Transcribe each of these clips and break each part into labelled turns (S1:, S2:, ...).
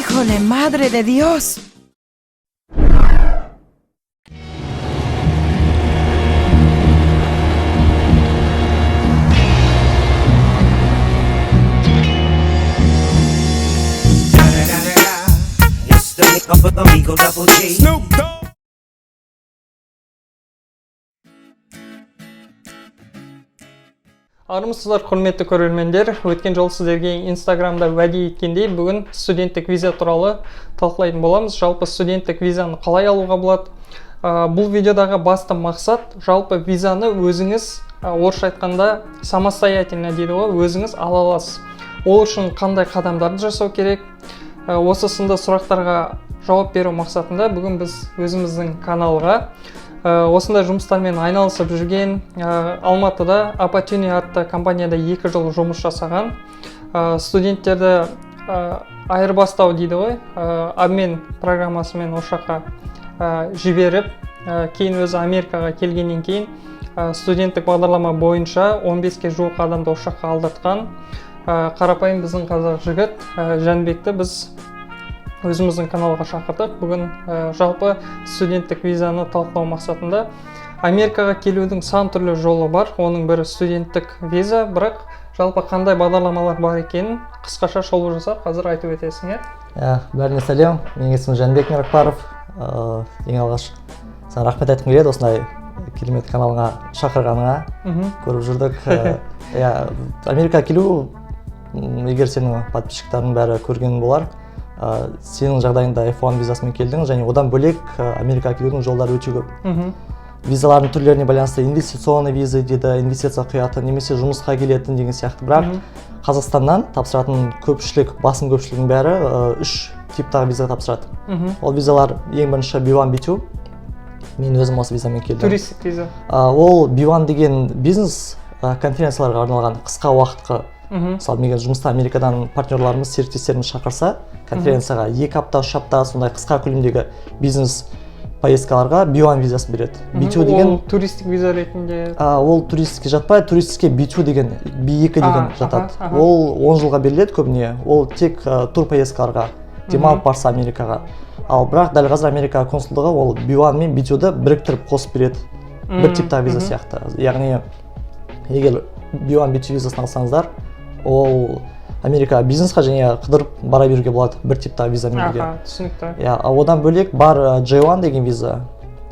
S1: Híjole, madre de Dios.
S2: It's the hip hop of Amigo Double G. Snoop Dogg.
S3: Армысыздар, құрметті көрермендер. Өткен жолы сіздерге Инстаграмда уәде еткендей, бүгін студенттік виза туралы талқылайтын боламыз. Жалпы студенттік визаны қалай алуға болады? Бұл видеодағы басты мақсат, жалпы визаны өзіңіз, орысша айтқанда самостоятельно дейді ғой, өзіңіз ала аласыз. Ол үшін қандай қадамдарды жасау керек? Осы сынды сұрақтарға жауап беру мақсатында бүгін біз өзіміздің каналға осындай жұмыстармен айналысып жүрген Алматыда Opportunity атты компанияда 2 жыл жұмыс жасаған студенттерді айырбастау дейді ғой, обмен программасымен осы жаққа жіберіп, кейін өзі Америкаға келгеннен кейін студенттік бағдарлама бойынша 15-ке жуық адамды осы жаққа алдыртқан қарапайым біздің қазақ жігіт Жәнбекті біз өзіміздің каналға шақырдық. Бүгін жалпы студенттік визаны талқылау мақсатында Америкаға келудің сан түрлі жолы бар. Оның бірі студенттік виза, бірақ жалпы қандай бағдарламалар бар екенін қысқаша шолу жасап, қазір айтып өтесің,
S4: Бәріне сәлем, менің есімім Жәнбек Мерекбаров. Ең алғаш саған рахмет айтқым келеді, осындай керемет каналға шақырғаныңа. Көріп жүрдік. Америкаға келу, егер сенің подписчиктарың бәрі көрген болар, сенің жағдайында F1 визасымен келдің, және одан бөлек Америкаға келудің жолдары өте көп. Визалардың түрлеріне байланысты инвестиционный виза дейді, инвестиция құятын, немесе жұмысқа келетін деген сияқты. Бірақ Қазақстаннан тапсыратын басым көпшілігінің бәрі 3 типтағы виза тапсырады. Ол визалар ең бірінші B1, B2. Мен өзім осы визамен келдім.
S3: Туристік виза.
S4: Ол B1 деген бизнес конференцияларға арналған қысқа уақытқа. Мысалы, мега жұмыста Америкадан партнерларымыз, серіктестеріміз шақырса, конференцияға 2 апта, 3 апта сондай қысқа көлемдегі бизнес поездкаларға B1 визасын береді. B2 деген
S3: ол туристік виза ретінде.
S4: Ол туристікке жатпайды, туристікке B2 деген, B2 деген жатады. Ол 10 жылға беріледі көбіне. Ол тек тур поездкаларға, демалып барса Америкаға. Ал бірақ дәл қазір Америка консулдығы ол B1 мен B2-ді біріктіріп қосып береді. Бір типтағы виза сияқты. Яғни егер B1, B2 визасын алсаңыздар, ол Америка бизнесқа және қыдырып бара беруге болады бір типтағы визамен бірге.
S3: Түсінікті.
S4: Одан бөлек бар J1 деген виза.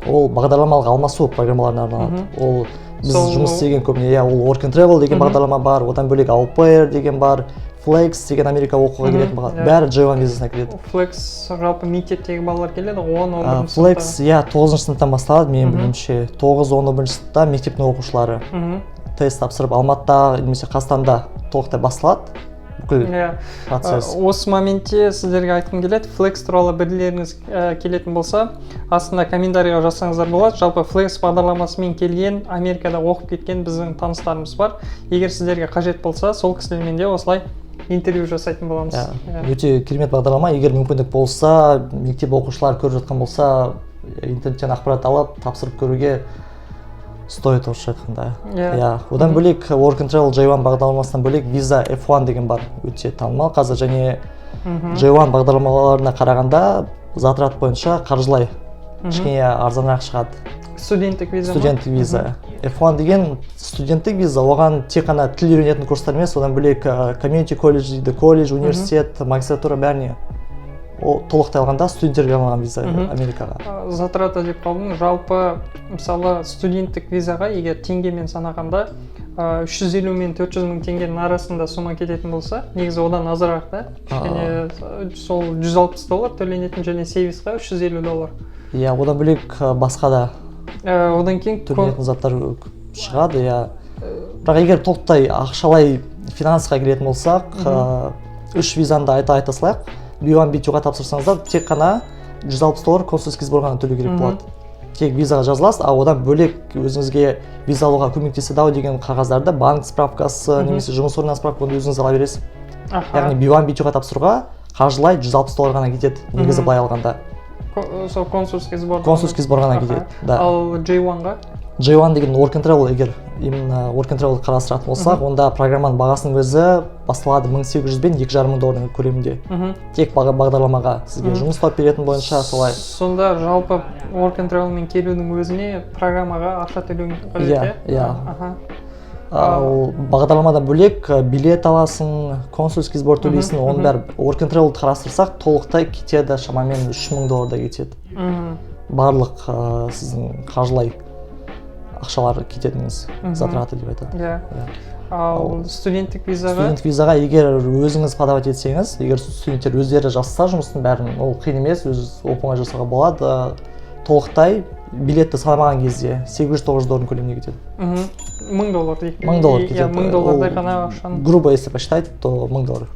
S4: Ол бағдарламалық алмасу программаларына арналады. Ол біз жұмыс істеген көбіне, ол Work and Travel деген бағдарлама бар, одан бөлек Au Pair деген бар, Flex деген Америка оқуға келетін бағдар. Бәрі J1 визасына келеді.
S3: Flex жалпы мектептегі балалар келеді, 10-11 сыныпта.
S4: Flex 9 сыныптан басталады, менің білуімше. 9-11 сыныпта мектептің оқушылары тест тапсырып Алматыда немесе Қазақстанда толықтай басталады. Бүкіл процесс.
S3: Осы моментте сіздерге айтқым келеді, Flex туралы білгілеріңіз келетін болса, астында комментарийға жазсаңыздар болады. Жалпы Flex бағдарламасымен келген, Америкада оқып кеткен біздің таныстарымыз бар. Егер сіздерге қажет болса, сол кісілермен де осылай интервью жасайтын боламыз.
S4: Өте керемет бағдарлама. Егер мүмкіндік болса, мектеп оқушылары көріп жатқан болса, интернеттен ақпарат алып, тапсырып көруге стоит орысша айтқанда. Одан бөлек Work and Travel J1 бағдарламасынан бөлек Visa F1 деген бар, өте танымал қазір, және J1 бағдарламаларына қарағанда затрат бойынша қаржылай кішкене арзанырақ шығады.
S3: Студенттік виза.
S4: Студенттік виза. F1 деген студенттік виза, оған тек қана тіл үйренетін курстар емес, одан бөлек community колледж дейді, колледж, университет, магистратура бәріне. Ол толықтай алғанда студенттерге арналған виза Америкаға.
S3: Затраты деп қалдың, жалпы мысалы студенттік визаға егер теңгемен санағанда 350 мен 400 мың теңгенің арасында сома кететін болса, негізі одан азырақ та. Сол $160 төленетін, және сервисқа $350.
S4: Одан бөлек басқа да
S3: одан кейін
S4: төленетін заттар шығады. Бірақ егер толықтай ақшалай финансқа келетін болсақ, 3 визаны да айта салайық. B1, B2-ға тапсырсаңыздар, тек қана $160 консульский сборға төлеу керек болады. Тек визаға жазыласыз, одан бөлек өзіңізге виза алуға көмектеседі деген қағаздарды, банк справкасы, немесе жұмыс орнынан справканы өзіңіз ала бересіз. Яғни B1, B2-ға тапсыруға қаржылай $160 ғана кетеді, негізі былай алғанда.
S3: Консульский сбор.
S4: Консульский сбор ғана кетеді.
S3: Ал J1-ға?
S4: J1 деген work and travel, егер именно work and travel қарастыратын болсақ, онда программаның бағасының өзі басталады 1800 бен 2,5 доллардың көлемінде. Тек бағдарламаға сізге жұмыс тауып беретін бойынша солай.
S3: Сонда жалпы work and travelмен келудің өзіне программаға ақша төлеу қажет,
S4: иә? Ал бағдарламадан бөлек билет аласың, консульский сбор төлейсің, оның бәрі work and travel қарастырсақ толықтай кетеді, шамамен 3000 доллардай кетеді. Барлық сіздің қаржылай ақшалар кететіңіз затраты деп айтады.
S3: Ал студенттік визаға
S4: егер өзіңіз подавать етсеңіз, егер студенттер өздері жасаса жұмыстың бәрін, ол қиын емес, өз оп-оңай жасауға болады. Толықтай билетті салмаған кезде 800-900 доллардың көлеміне кетеді.
S3: 1000 доллар дейік.
S4: 1000 доллар кетеді.
S3: 1000 доллардай ғана ақшаны.
S4: Грубо если посчитать, то 1000 доллар.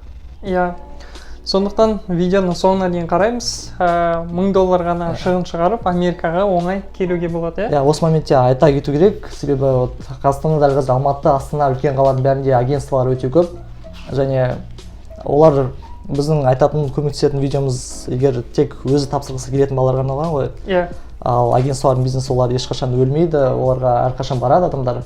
S3: Сондықтан видеоның соңына дейін қараймыз. 1000 доллар ғана шығын шығарып, Америкаға оңай келуге болады,
S4: Осы моментте айта кету керек, себебі Қазақстанда дәл қазір Алматы, Астана, үлкен қалалардың бәрінде агентстволар өте көп. Және олар біздің айтатын көмектесетін видеомыз егер тек өзі тапсырғысы келетін балаларға арналған ғой. Ал агентстволардың бизнесі олар ешқашан өлмейді, оларға әрқашан барады адамдар.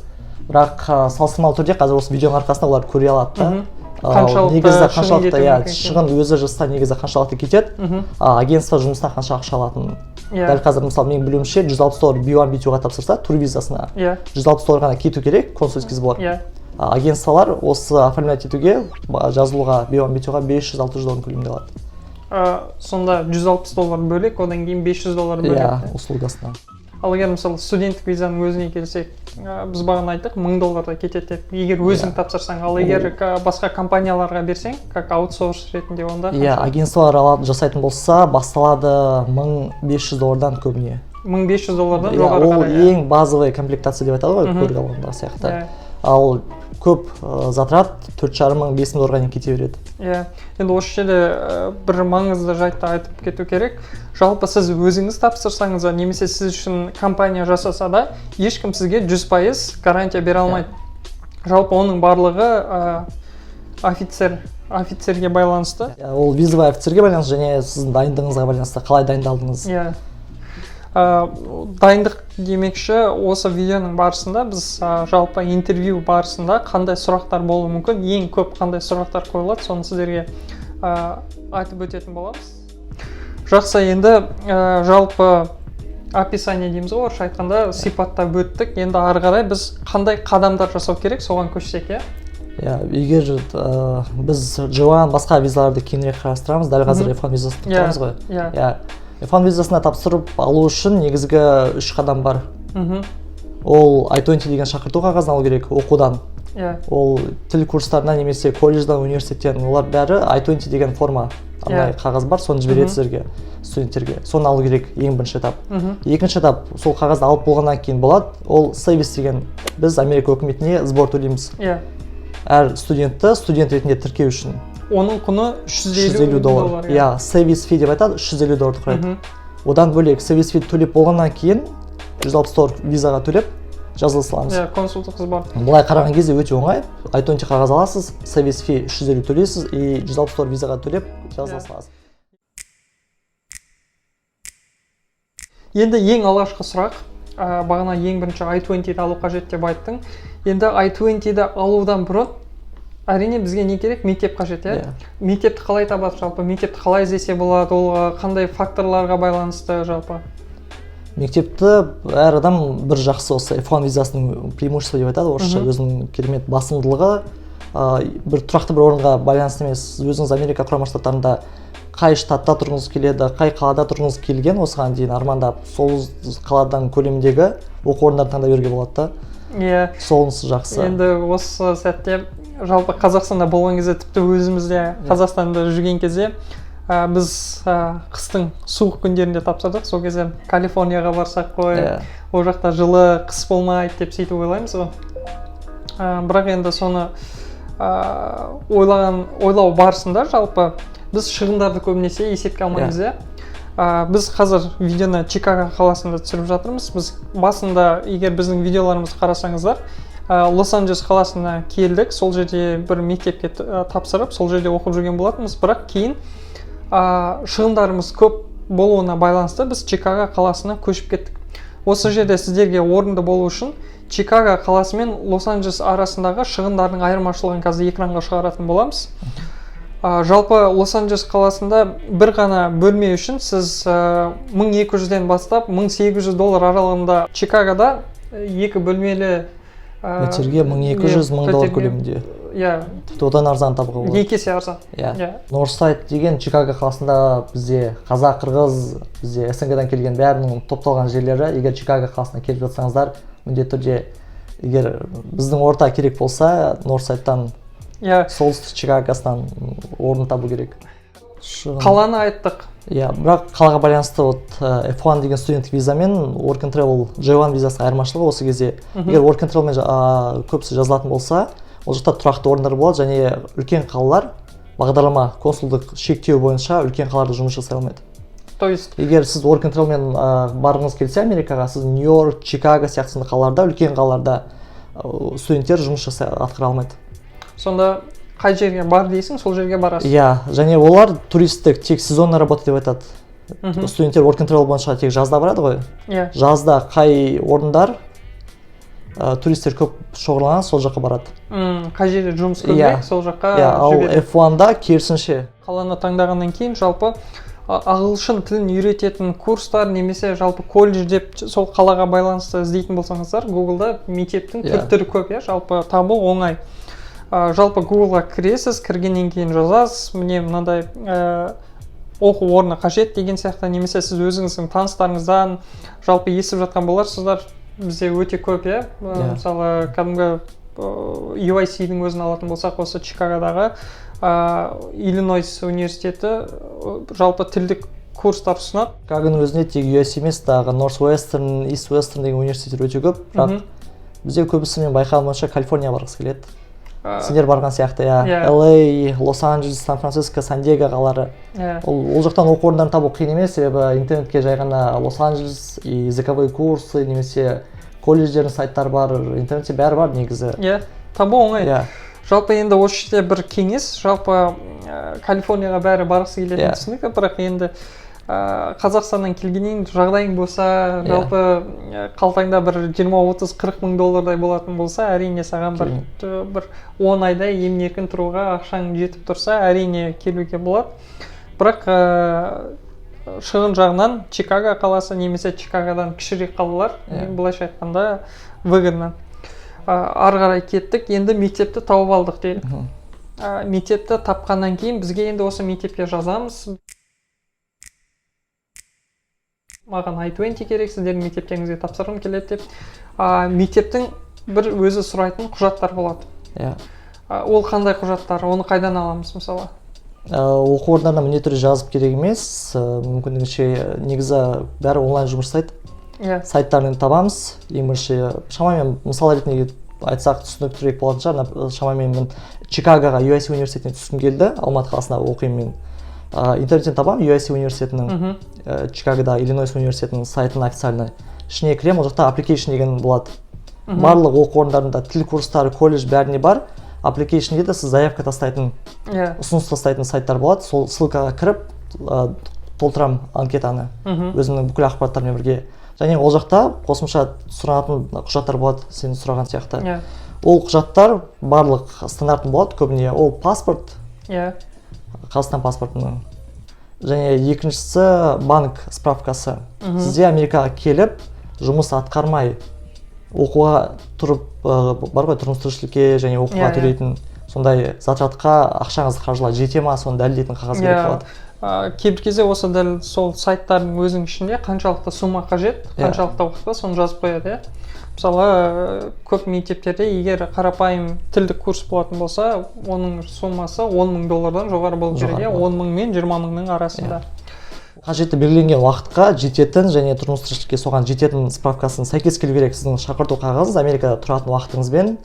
S4: Бірақ салыстырмалы түрде қазір осы видеоның арқасында олар көре алады. Қаншалықты шығын өзі жаста негізі қаншалықты кетеді, агентство жұмысына қанша ақша алатынын. Дәл қазір мысалы мен білуімше 160 доллар B1 B2-ға тапсырса, тур визасына 160 доллар ғана кету керек, консульский сбор. Агентстволар осы оформлять етуге, жазылуға B1 B2-ға 500-600 доллар көлемінде алады.
S3: Сонда 160 доллар бөлек, одан кейін 500 доллар бөлек.
S4: Услугасына.
S3: Ал егер мысалы студенттік визаның өзіне келсек, біз бағана айттық 1000 долларда кетеді деп, егер өзің тапсырсаң, ал егер басқа компанияларға берсең, как аутсорс ретінде онда?
S4: Агентстволар жасайтын болса, басталады 1500 доллардан көбіне.
S3: 1500 доллардан жоғары қарай.
S4: Ол ең базовый комплектация деп айтады ғой, көлік алғанда сияқты. Ал көп затрат 4,5-5 долларға дейін кете береді.
S3: Енді осы жерде бір маңызды жайтты айтып кету керек. Жалпы сіз өзіңіз тапсырсаңыз, немесе сіз үшін компания жасаса да, ешкім сізге 100% гарантия бере алмайды. Жалпы оның барлығы офицерге байланысты.
S4: Ол визовый офицерге байланысты және сіздің дайындығыңызға байланысты, қалай дайындалдыңыз.
S3: Дайындық демекші, осы видеоның барысында біз жалпы интервью барысында қандай сұрақтар болуы мүмкін, ең көп қандай сұрақтар қойылады, соны сіздерге айтып өтетін боламыз. Жақсы, енді жалпы описание дейміз ғой, орысша айтқанда сипаттап өттік. Енді ары қарай біз қандай қадамдар жасау керек, соған көшсек,
S4: Егер біз J1 басқа визаларды кеңірек қарастырамыз, дәл қазір F1 визасын тұтамыз ғой. F1 визасына тапсырып алу үшін негізгі 3 қадам бар. Ол I-20 деген шақырту қағазын алу керек оқудан. Ол тіл курстарынан немесе колледждан, университеттен, олар бәрі I-20 деген форма қағаз бар, соны жібереді сіздерге, студенттерге. Соны алу керек, ең бірінші этап. Екінші этап, сол қағазды алып болғаннан кейін болады, ол сервис деген, біз Америка өкіметіне сбор төлейміз. Әр студентті студент ретінде тіркеу үшін.
S3: Оның құны 350 доллар.
S4: Service fee деп айтады, 350 долларды құрайды. Одан бөлек service fee төлеп болғаннан кейін 160 доллар визаға төлеп жазыла саламыз.
S3: Консулдық сбор.
S4: Бұлай қараған кезде өте оңай. I-20 қағаз аласыз, service fee 350 төлейсіз и 160 доллар визаға төлеп жазыла саласыз.
S3: Енді ең алғашқы сұрақ, бағана ең бірінші I-20-ді алу қажет деп айттың. Енді I-20-ді алудан бұрын әрине бізге не керек? Мектеп қажет, Мектепті қалай табады жалпы? Мектепті қалай іздесе болады? Ол қандай факторларға байланысты жалпы?
S4: Мектепті әр адам бір жақсы осы F1 визасының преимущество деп айтады, орысша өзінің керемет басымдылығы. Бір тұрақты бір орынға байланысты емес, өзіңіз Америка құрама штаттарында қай штатта тұрғыңыз келеді, қай қалада тұрғыңыз келген, осыған дейін армандап, сол қаладан көлемдегі оқу орындарын таңдап беруге болады да. Солынсы жақсы.
S3: Енді осы сәтте жалпы Қазақстанда болған кезде, тіпті өзімізде Қазақстанда жүрген кезде біз қыстың суық күндерінде тапсырдық. Сол кезде Калифорнияға барсақ қой, ол жақта жылы қыс болмайды деп сөйтіп ойлаймыз ғой. Бірақ енді соны ойлау барысында жалпы біз шығындарды көбінесе есепке алмаймыз. Біз қазір видеоны Чикаго қаласында түсіріп жатырмыз. Біз басында, егер біздің видеоларымызды қарасаңыздар, Лос-Анджелес қаласына келдік. Сол жерде бір мектепке тапсырып, сол жерде оқып жүрген болатынбыз. Бірақ кейін шығындарымыз көп болуына байланысты біз Чикаго қаласына көшіп кеттік. осы жерде сіздерге орынды болу үшін Чикаго қаласы мен Лос-Анджелес арасындағы шығындардың айырмашылығын қазір экранға шығаратын боламыз. Жалпы Лос-Анджелес қаласында бір ғана бөлме үшін сіз 1200-ден бастап $1800 аралығында, Чикагода екі бөлмелі
S4: пәтерге $1200,000 көлемінде.
S3: Иә.
S4: Тіпті одан арзан табуға болады.
S3: 2 есе арзан.
S4: Иә. Норсайд деген Чикаго қаласында бізде қазақ, қырғыз, бізде СНГ-дан келген бәрінің топталған жерлері. Егер Чикаго қаласына келіп жатсаңыздар, міндетті түрде егер біздің орта керек болса, Норсайдтан, солтүстік Чикагосынан орын табу керек.
S3: Қаланы айттық.
S4: Иә, бірақ қалаға байланысты F1 деген студенттік виза мен Work and Travel J1 визасының айырмашылығы осы кезде. Егер Work and Travel мен көбісі жазылатын болса, ол жақта тұрақты орындар болады және үлкен қалалар бағдарлама консулдық шектеу бойынша үлкен қалаларда жұмыс жасай алмайды.
S3: То есть
S4: егер сіз Work and Travel мен барғыңыз келсе Америкаға, сіз Нью-Йорк, Чикаго сияқты қалаларда, үлкен қалаларда студенттер жұмыс жасай атқара алмайды.
S3: Сонда қай жерге бар дейсің, сол жерге барасың.
S4: Иә, және олар туристік тек сезонная работа деп айтады. Студенттер Work and Travel бойынша тек жазда барады ғой.
S3: Иә.
S4: Жазда қай орындар туристер көп шоғырланған, сол жаққа барады.
S3: Қай жерде жұмыс көбірек, сол жаққа
S4: жібереді. Ал F1-да керісінше.
S3: Қаланы таңдағаннан кейін жалпы ағылшын тілін үйрететін курстар немесе жалпы колледж деп сол қалаға байланысты іздейтін болсаңыздар, Google-да мектептің түрлері көп, жалпы табу оңай. Жалпы Google-ға кіресіз, кіргеннен кейін жазасыз, міне мынандай оқу орны қажет деген сияқты, немесе сіз өзіңіздің таныстарыңыздан жалпы естіп жатқан боларсыздар, бізде өте көп, мысалы кәдімгі UIC-дің өзін алатын болсақ, осы Чикагодағы Иллинойс университеті жалпы тілдік курстар ұсынады.
S4: Чикагоның өзінде тек UIC емес, дағы Northwestern, Eastwestern деген университеттер өте көп, бірақ бізде көбісі мен байқағаным бойынша Калифорния барғысы келеді. Сендер барған сияқты, LA, Лос-Анджелес, Сан-Франциско, Сан-Диего қалалары. Ол жақтан оқу орындарын табу қиын емес, себебі интернетке жай ғана Лос-Анджелес, языковой курсы немесе колледждердің сайттары бар, интернетте бәрі бар негізі.
S3: Табу оңай. Жалпы енді осы жерде бір кеңес, жалпы Калифорнияға бәрі барғысы келетін түсінікті, бірақ енді Қазақстаннан келгеннен жағдайың болса, жалпы қалтаңда бір 20-30-40 мың доллардай болатын болса, әрине саған бір 10 айда емін-еркін тұруға ақшаң жетіп тұрса, әрине келуге болады. Бірақ шығын жағынан Чикаго қаласы немесе Чикагодан кішірек қалалар, былайша айтқанда выгодно. Ары қарай кеттік, енді мектепті тауып алдық дейік. Мектепті тапқаннан кейін бізге енді осы мектепке жазамыз. Маған I-20 керек, сіздердің мектептеріңізге тапсырғым келеді деп. Мектептің бір өзі сұрайтын құжаттар болады. Ол қандай құжаттар, оны қайдан аламыз мысалы?
S4: Оқу орындарына міндетті түрде жазып керек емес, мүмкіндігінше негізі бәрі онлайн жұмыс жасайды. Сайттарын табамыз. Ең бірінші шамамен мысал ретінде айтсақ түсініктірек болатын шығар. Шамамен мен Чикагоға UIC университетіне түскім келді. Алматы қаласында оқимын мен. Интернеттен табамын UIC университетінің, Чикагода Иллинойс университетінің сайтын официальный. Ішіне кірем, ол жақта application деген болады. Барлық оқу орындарында тіл курстары, колледж бәріне бар. Application дейді, сіз заявка тастайтын, ұсыныс тастайтын сайттар болады. Сол ссылкаға кіріп, толтырам анкетаны өзімнің бүкіл ақпараттармен бірге. Және ол жақта қосымша сұранатын құжаттар болады, сен сұраған сияқты. Ол құжаттар барлық стандартын болады, көбіне ол паспорт, Қазақстан паспортының. Және екіншісі банк справкасы. Сізде Америкаға келіп, жұмыс атқармай, оқуға тұрып, бар ғой тұрмыс-тіршілікке және оқуға төлейтін сондай затқа ақшаңызды қаржылай жете ма, соны дәлелдейтін қағаз керек болады.
S3: Кейбір кезде осы дәл сол сайттардың өзінің ішінде қаншалықты сумма қажет, қаншалықты уақытта соны жазып қояды. Мысалы, көп мектептерде егер қарапайым тілдік курс болатын болса, оның суммасы $10,000 жоғары болу керек, 10 мың мен 20 мыңның арасында.
S4: Қажетті белгіленген уақытқа жететін және тұрмыс-тіршілікке соған жететін справкасын сәйкес келу керек. Сіздің шақырту қағазыңыз Америкада тұратын уақытыңызбен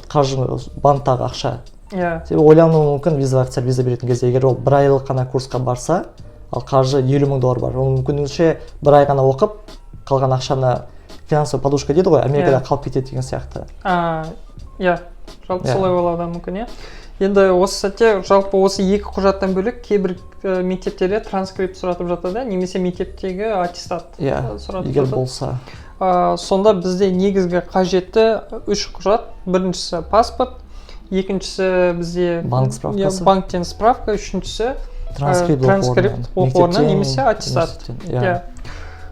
S4: қаржы банктағы ақша. Себебі ойлануы мүмкін виза беретін кезде, егер ол бір айлық қана курсқа барса, ал қаржы $50,000 бар. Ол мүмкіндігінше бір ай ғана оқып, қалған ақшаны финансовый подушка дейді ғой, Америкада қалып кетеді деген сияқты.
S3: Жалпы солай болады мүмкін, Енді осы сәтте жалпы осы екі құжаттан бөлек кейбір мектептерде транскрипт сұратып жатады, немесе мектептегі аттестат сұратып
S4: егер
S3: жатады.
S4: болса.
S3: Сонда бізде негізгі қажетті үш құжат. Біріншісі паспорт, екіншісі бізде банктен справка, үшіншісі транскрипт оқу орнынан немесе аттестат.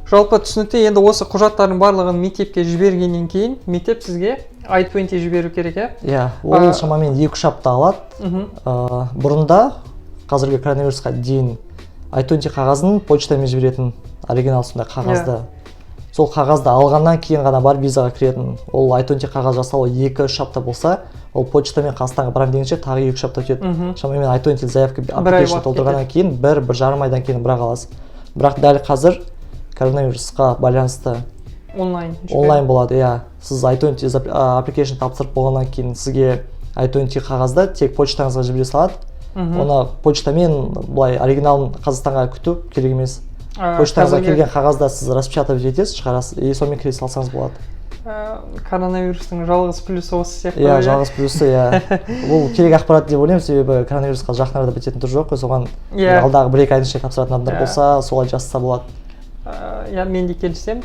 S3: Жалпы түсінікті. Енді осы құжаттардың барлығын мектепке жібергеннен кейін мектеп сізге I-20 жіберу керек,
S4: ол шамамен 2-3 апта алады. Бұрында қазіргі коронавирусқа дейін I-20 қағазын почтамен жіберетін, оригинал сондай қағазды. Сол қағазды алғаннан кейін ғана бар визаға кіретін. Ол I-20 қағаз жасалу 2-3 апта болса, ол почтамен Қазақстанға барам дегенше тағы 2-3 апта өтеді. Шамамен I-20 заявка аппликейшн толтырғаннан кейін 1-1,5 айдан кейін бірақ аласыз. Бірақ дәл қазір коронавирусқа байланысты онлайн болады. Сіз I-20 аппликейшн тапсырып болғаннан кейін сізге I-20 қағазды тек почтаңызға жібере салады. Оны почтамен былай оригиналын Қазақстанға күту керек емес. Почтаңызға келген қағазда сіз распечатав етесіз, шығарасыз, и сонымен кіре салсаңыз болады.
S3: Коронавирустың жалғыз плюсы осы сияқты.
S4: Жалғыз плюсы, бұл керек ақпарат деп ойлаймын, себебі коронавирусқа жақын арада бітетін түрі жоқ қой, соған алдағы 1-2 айдың ішінде тапсыратын адамдар болса, солай жазса болады.
S3: Мен де келісемін.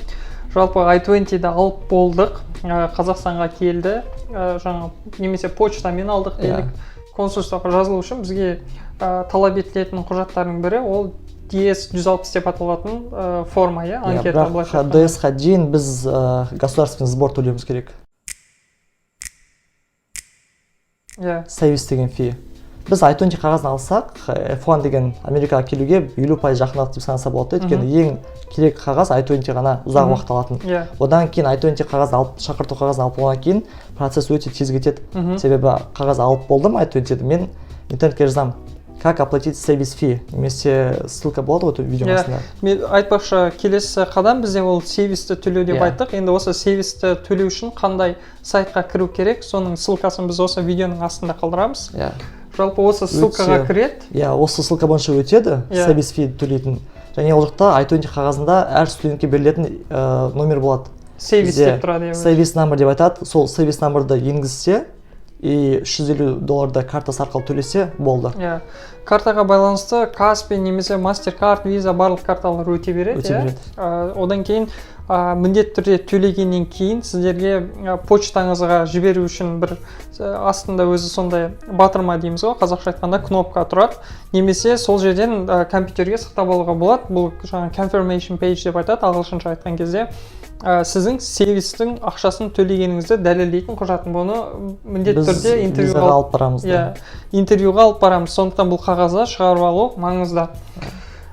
S3: Жалпы I-20-ді алып болдық, Қазақстанға келді, немесе почтамен алдық делік. Консульствоға жазылу үшін бізге талап етілетін құжаттардың бірі ол DS-160 деп аталатын форма, анкета.
S4: Бірақ DS-қа дейін біз государственный сбор төлеуіміз керек. Сервис деген фи. Біз I-20 қағазын алсақ, F1 деген Америкаға келуге 50% жақындық деп санаса болады. Өйткені ең керек қағаз I-20 ғана ұзақ уақыт алатын. Одан кейін I-20 қағазын алып, шақырту қағазын алып болғаннан кейін процесс өте тез кетеді. Себебі қағаз алып болдым I-20-ді, мен интернетке жазам, как оплатить сервис фи, немесе ссылка болады ғой видеоның астында.
S3: Мен айтпақшы, келесі қадам бізде ол сервисті төлеу деп айттық. Енді осы сервисті төлеу үшін қандай сайтқа кіру керек, соның ссылкасын біз осы видеоның астында қалдырамыз. Жалпы осы ссылкаға кіреді.
S4: Осы ссылка бойынша өтеді, сервис фи төлейтін. Және ол жақта I-20 қағазында әр студентке берілетін номер болады.
S3: Сервис деп тұрады.
S4: Сервис номер деп айтады. Сол сервис номерді енгізсе и $150 картасы арқылы төлесе болды.
S3: Картаға байланысты Каспи немесе MasterCard, Visa барлық карталар өте береді. Одан кейін міндетті түрде төлегеннен кейін сіздерге почтаңызға жіберу үшін бір астында өзі сондай батырма дейміз ғой, қазақша айтқанда кнопка тұрады. Немесе сол жерден компьютерге сақтап алуға болады. Бұл confirmation page деп айтады ағылшынша айтқан кезде. Сіздің сервистің ақшасын төлегеніңізді дәлелдейтін құжатын. Бұны міндетті түрде интервьюға
S4: алып барамыз.
S3: Интервьюға алып барамыз. Сондықтан бұл қағазды шығарып алу маңызды.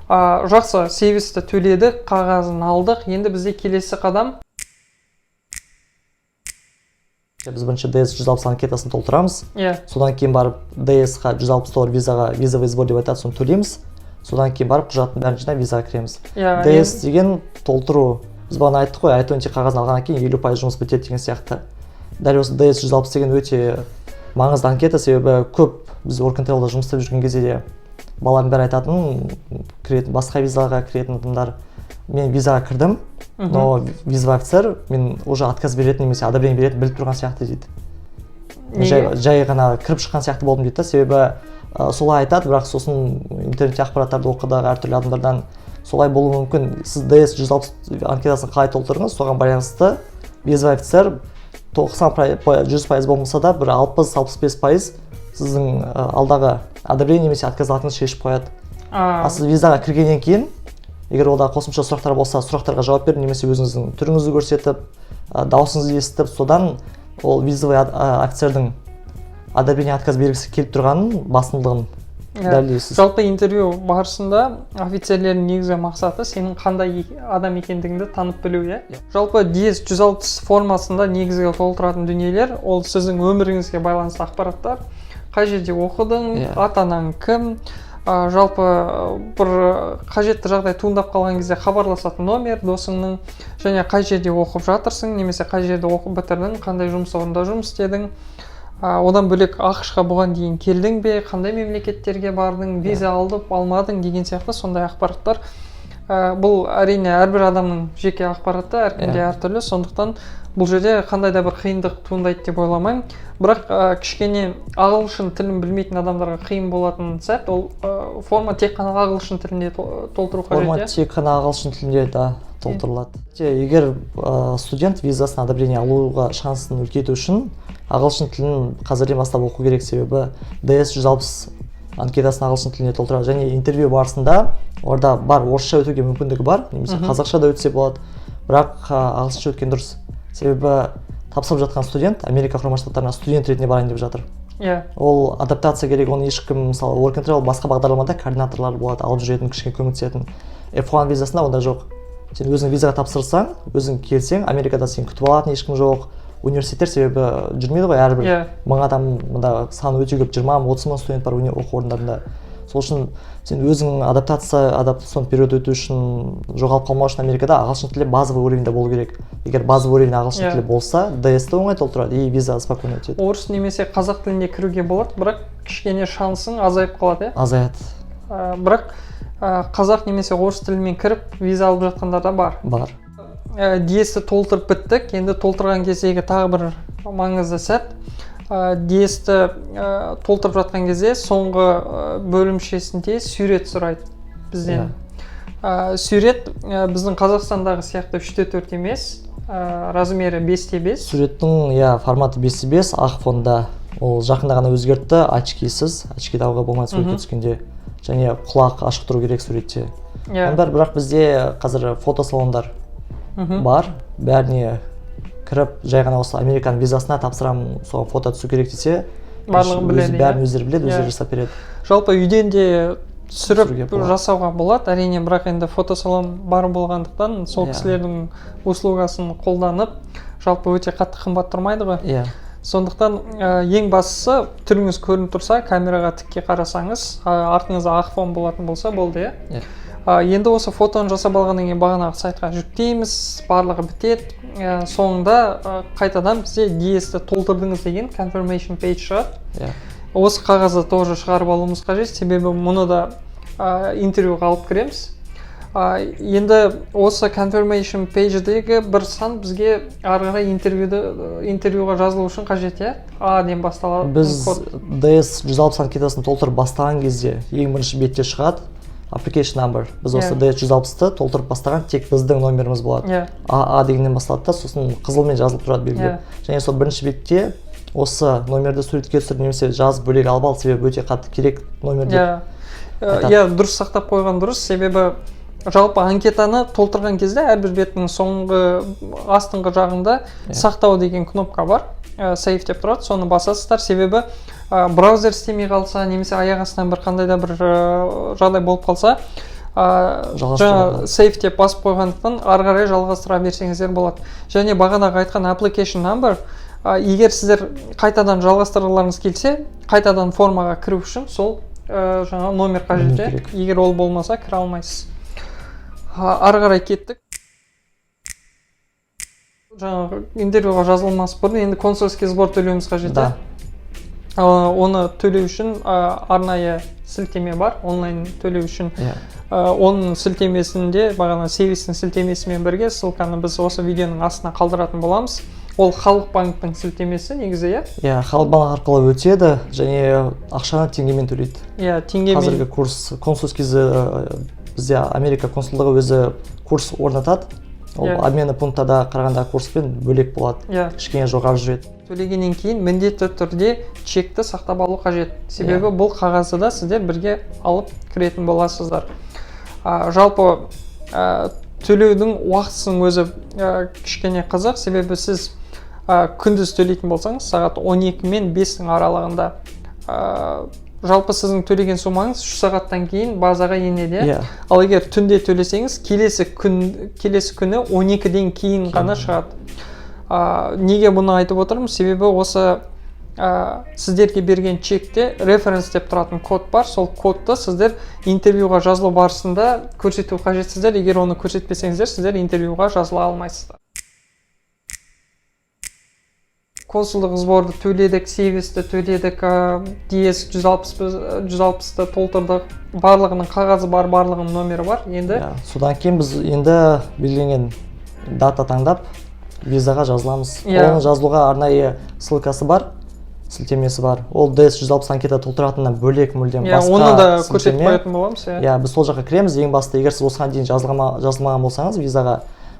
S3: Жақсы, сервисті төледік, қағазын алдық. Енді бізде келесі қадам.
S4: Біз бірінші DS-160 анкетасын толтырамыз. Содан кейін барып DS-ға $160 визаға, визовый сбор деп айтады, соны төлейміз. Содан кейін барып құжаттың бәрін жинап визаға кіреміз. DS деген толтыру. Біз бағана айттық қой, I-20 қағазын алғаннан кейін 50% жұмыс бітеді деген сияқты. Дәл осы DS-160 деген өте маңызды анкета, себебі көп біз Work-and-Travel'да жұмыс істеп жүрген кезде де балалардың бәрі айтатын, басқа визаға кіретін адамдар, мен визаға кірдім, но визовый офицер мен уже отказ беретін немесе одобрение беретін біліп тұрған сияқты дейді. Жай ғана кіріп шыққан сияқты болдым дейді, себебі солай айтады, бірақ сосын интернетте ақпараттарды оқыдағы әртүрлі адамдардан солай болуы мүмкін. Сіз DS-160 анкетасын қалай толтырыңыз, соған байланысты визовый офицер 90-100% болмаса да бір 60-65% сіздің алдағы одобрение немесе отказ алатыныңыз шешіп қояды. Сіз визаға кіргеннен кейін, егер олда қосымша сұрақтар болса, сұрақтарға жауап беріп, немесе өзіңіздің түріңізді көрсетіп, дауысыңызды естіп, содан ол визовый офицердің одобрение отказ бергісі келіп тұрғанын басымдылығын дәлелдейсіз.
S3: Жалпы интервью барысында офицерлердің негізгі мақсаты сенің қандай адам екендігіңді танып білу. Жалпы DS-160 формасында негізгі толтыратын дүниелер ол сіздің өміріңізге байланысты ақпараттар. Қай жерде оқыдың, ата-анаң кім, жалпы бір қажетті жағдай туындап қалған кезде хабарласатын номер досыңның, және қай жерде оқып жатырсың, немесе қай жерде оқып бітірдің, қандай жұмыс орнында жұмыс істедің. Одан бөлек ақш-қа бұған дейін келдің бе, қандай мемлекеттерге бардың, виза алдып, алмадың деген сияқты сондай ақпараттар Бұл әрине әрбір адамның жеке ақпараты, әркімде әртүрлі, сондықтан бұл жерде қандай да бір қиындық туындайды деп ойламаймын. Бірақ кішкене ағылшын тілін білмейтін адамдарға қиын болатын сәт, ол форма тек қана ағылшын тілінде толтыру қажет.
S4: Форма тек қана ағылшын тілінде толтырылады. Егер студент визасын одобрение алуға шансын үлкейту үшін ағылшын тілін қазірден бастап оқу керек, себебі DS 160 анкетасын ағылшын тіліне толтырады, және интервью барысында орда бар орысша өтуге мүмкіндігі бар, немесе қазақша да өтсе болады, бірақ ағылшынша өткен дұрыс. Себебі тапсырып жатқан студент Америка құрама штаттарына студент ретінде барайын деп жатыр. Ол адаптация керек, оны ешкім, мысалы Work and Travel басқа бағдарламада координаторлар болады, алып жүретін, кішкене көмектесетін. F1 визасында онда жоқ. Сен өзің визаға тапсырсаң, өзің келсең, Америкада сен күтіп алатын ешкім жоқ. Университеттер себебі жүрмейді ғой, әрбір 1000 адам, мында саны өте көп, 20-30 мың студент бар оқу орындарында. Сол үшін сен өзің адаптацион период өту үшін жоғалып қалмау үшін Америкада ағылшын тілі базовый уровеньде болу керек. Егер базовый уровень ағылшын тілі болса, DS-ті оңай толтырады и виза спокойно өтеді.
S3: Орыс немесе қазақ тілінде кіруге болады, бірақ кішкене шансың азайып қалады,
S4: Азаяды.
S3: Бірақ қазақ немесе орыс тілімен кіріп виза алып жатқандар да бар.
S4: Бар.
S3: DS-ті толтырып біттік, енді толтырған кездегі тағы бір маңызды сәт. DS-ті толтырып жатқан кезде соңғы бөлімшесінде сурет сұрайды бізден. Сурет біздің Қазақстандағы сияқты 3:4 емес, размері 5:5.
S4: Суреттің форматы 5:5, ақ фонда. Ол жақында ғана өзгертті, очкисіз, очки тағуға болмайды суретке түскенде. Және құлақ ашық тұру керек суретте. Бірақ бізде қазір фотосалондар бар, бәріне кіріп, жай ғана осы Американың визасына тапсырамын, соған фото түсу керек десе,
S3: барлығын біледі.
S4: Бәрін өздері біледі, өздері жасап береді.
S3: Жалпы үйден де түсіріп жасауға болады, әрине, бірақ енді фотосалон бар болғандықтан сол кісілердің услугасын қолданып, жалпы өте қатты қымбат тұрмайды ғой. Сондықтан ең бастысы түріңіз көрініп тұрса, камераға тікке қарасаңыз, артыңызда ақ фон болатын болса болды. Енді осы фотоны жасап алғаннан кейін бағанағы сайтқа жүктейміз, барлығы бітеді. Соңында қайтадан бізде DS-ті толтырдыңыз деген confirmation page шығады. Осы қағазды тоже шығарып алуымыз қажет, себебі мұны да интервьюға алып кіреміз. Енді осы confirmation page-дегі бір сан бізге ары қарай интервьюға жазылу үшін қажет, А-ден басталады.
S4: Біз DS 160 анкетасын толтырып бастаған кезде ең бірінші бетте шығады application number. Біз осы DS 160-ты толтырып бастаған тек біздің номеріміз болады. А дегеннен басталады да, сосын қызылмен жазылып тұрады белгі. Және сол бірінші бетте осы номерді суретке түсіріп немесе жазып бөлек алып ал, себебі өте қатты керек номер деп.
S3: Дұрыс сақтап қойған дұрыс, себебі жалпы анкетаны толтырған кезде әрбір беттің соңғы астыңғы жағында сақтау деген кнопка бар, save деп тұрады, соны басасыздар, себебі браузер істемей қалса, немесе аяқ астынан бір қандай да бір жағдай болып қалса, жаңа save деп басып қойғандықтан ары қарай жалғастыра берсеңіздер болады. Және бағанағы айтқан application number, егер сіздер қайтадан жалғастырғыларыңыз келсе, қайтадан формаға кіру үшін сол жаңа номер қажет. Егер ол болмаса кіре алмайсыз. Ары қарай кеттік. Жаңағы интервьюға жазылмас бұрын енді консульский сбор төлеуіміз қажет. Оны төлеу үшін арнайы сілтеме бар, онлайн төлеу үшін. Оның сілтемесінде, бағана сервистің сілтемесімен бірге ссылканы біз осы видеоның астына қалдыратын боламыз. Ол Халық банктың сілтемесі негізі,
S4: Халық банк арқылы өтеді, және ақшаны теңгемен төлейді.
S3: Теңгемен.
S4: Қазіргі курс, консульский бізде Америка консулдығы өзі курс орнатады. Ол обмена пунктада қарағанда курспен бөлек болады. Кішкене жоғары жүреді.
S3: Төлегеннен кейін міндетті түрде чекті сақтап алу қажет. Себебі бұл қағазды да сіздер бірге алып кіретін боласыздар. Жалпы төлеудің уақытысының өзі кішкене қызық, себебі сіз күндіз төлейтін болсаңыз, сағат 12 мен 5-дің аралығында жалпы сіздің төлеген сумаңыз 3 сағаттан кейін базаға енеді. Ал егер түнде төлесеңіз, келесі күні 12-ден кейін ғана шығады. Неге бұны айтып отырмын? Себебі осы сіздерге берген чекте референс деп тұратын код бар. Сол кодты сіздер интервьюға жазылу барысында көрсету қажетсіздер. Егер оны көрсетпесеңіздер, сіздер интервьюға жазыла алмайсыздар. консулдық сборды төледік, сервисті төледік, DS 160-ты толтырдық, барлығының қағазы бар, барлығының номері бар. Енді
S4: содан кейін біз енді белгіленген дата таңдап визаға жазыламыз. Оның жазылуға арнайы ссылкасы бар, сілтемесі бар. Ол DS 160 анкета толтыратыннан бөлек мүлдем басқа
S3: оны да көрсетіп қоятын боламыз.
S4: Біз сол жаққа кіреміз. Ең басты, егер сіз осыған дейін жазылмаған болсаңыз, визаға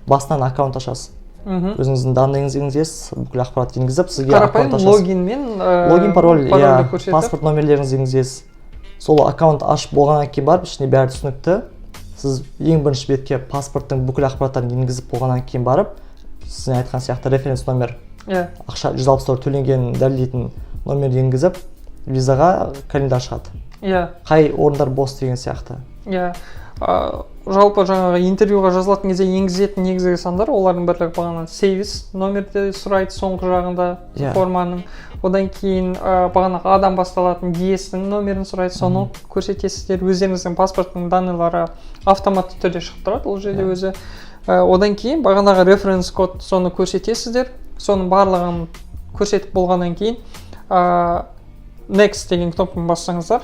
S4: басынан аккаунт ашасыз. Өзіңіздің данныйыңызды енгізесіз, бүкіл ақпаратты енгізіп, сізге аккаунт ашасыз.
S3: Логин мен
S4: логин, пароль, паспорт номерлеріңізді енгізесіз. Сол аккаунт ашып болғаннан кейін барып, ішіне бәрі түсінікті. Сіз ең бірінші бетке паспорттың бүкіл ақпараттарын енгізіп болғаннан кейін барып, сіздің айтқан сияқты референс номер, ақша $160 төленгенін дәлелдейтін номерді енгізіп, визаға календар шығады. Қай орындар бос деген сияқты.
S3: Жалпы жаңағы интервьюға жазылатын кезде енгізетін негізгі сандар, олардың бірлігі бағана сейвис номерді сұрайды соңғы жағында форманың. Одан кейін бағанағы адам басталатын DS-дің номерін сұрайды, соны көрсетесіздер. Өздеріңіздің паспорттың данныйлары автоматты түрде шығып тұрады ол жерде өзі. Одан кейін бағанағы референс код соны көрсетесіздер. Соның барлығын көрсетіп болғаннан кейін next деген кнопканы бассаңыздар,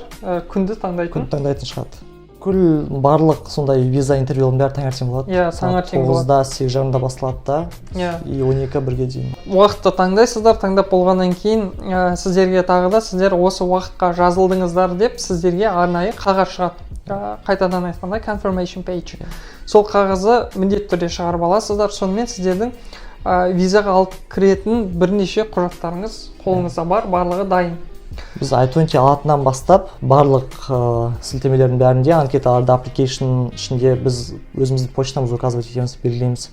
S3: күнді таңдайтын
S4: шығады. Барлық сондай виза интервьюлардың бәрі таңертең болады.
S3: Таңертең болады.
S4: 9-да, 8:30-да басталады да, 12-1-ге дейін.
S3: Уақытты таңдайсыздар, таңдап болғаннан кейін сіздерге тағы да сіздер осы уақытқа жазылдыңыздар деп сіздерге арнайы қағаз шығады. Қайтадан айтқанда confirmation page. Сол қағазы міндетті түрде шығарып аласыздар. Сонымен сіздердің визаға алып кіретін бірнеше құжаттарыңыз қолыңызда бар, барлығы дайын.
S4: Біз I-20 алатынан бастап, барлық сілтемелердің бәрінде, анкеталарда, application ішінде біз өзіміздің почтамызды указывать етеміз, белгілейміз.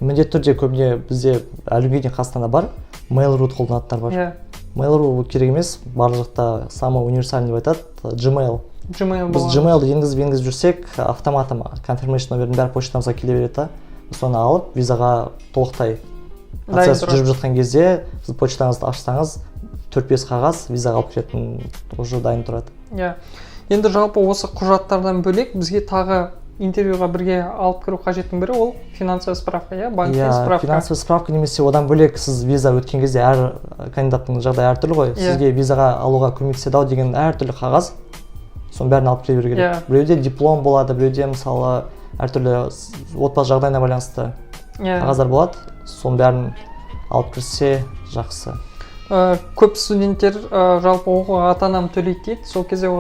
S4: Міндетті түрде көбіне бізде әлі күнге дейін Қазақстанда бар, Mail.ru қолданатындар бар. Mail.ru керек емес, барлық жақта самый универсальный деп айтады, Gmail. Біз Gmail'ды енгізіп жүрсек, автоматом confirmation номердің бәрі почтамызға келе береді. Соны алып, визаға толықтай процесс жүріп жатқан кезде, сіз почтаңызды ашсаңыз, 4-5 қағаз визаға алып келетін уже дайын тұрады.
S3: Енді жалпы осы құжаттардан бөлек бізге тағы интервьюға бірге алып кіру қажеттің бірі ол финансовая справка, банкте справка.
S4: Финансовая справка немесе одан бөлек сіз виза өткен кезде әр кандидаттың жағдайы әртүрлі ғой. Сізге визаға алуға көмектеседі деген әртүрлі қағаз, соның бәрін алып келе беру керек. Біреуде диплом болады, біреуде мысалы әртүрлі отбасы жағдайына байланысты қағаздар болады. Соның бәрін алып кірсе жақсы.
S3: Көп студенттер жалпы оқуға ата-анам төлейді дейді. Сол кезде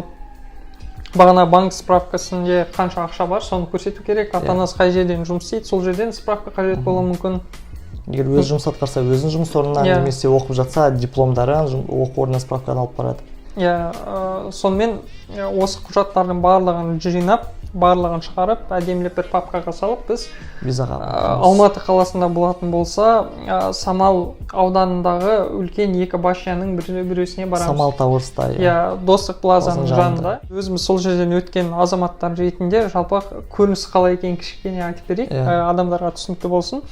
S3: бағана банк справкасында қанша ақша бар, соны көрсету керек. Ата-анасы қай жерден жұмыс істейді, сол жерден справка қажет болуы мүмкін.
S4: Егер өз жұмыс атқарса, өзінің жұмыс орнынан немесе оқып жатса, дипломдарын оқу орнына справкадан алып барады.
S3: Сонымен осы құжаттардың барлығын жинап, барлығын шығарып, әдемілеп бір папкаға салып, біз Алматы қаласында болатын болса, Самал ауданындағы үлкен екі башияның біреусіне барамыз.
S4: Самал Тауырстай.
S3: Достық плазаның жанында. Өзіміз сол жерден өткен азаматтар ретінде жалпы көрінісі қалай екенін кішкене айтып берейік, адамдарға түсінікті болсын.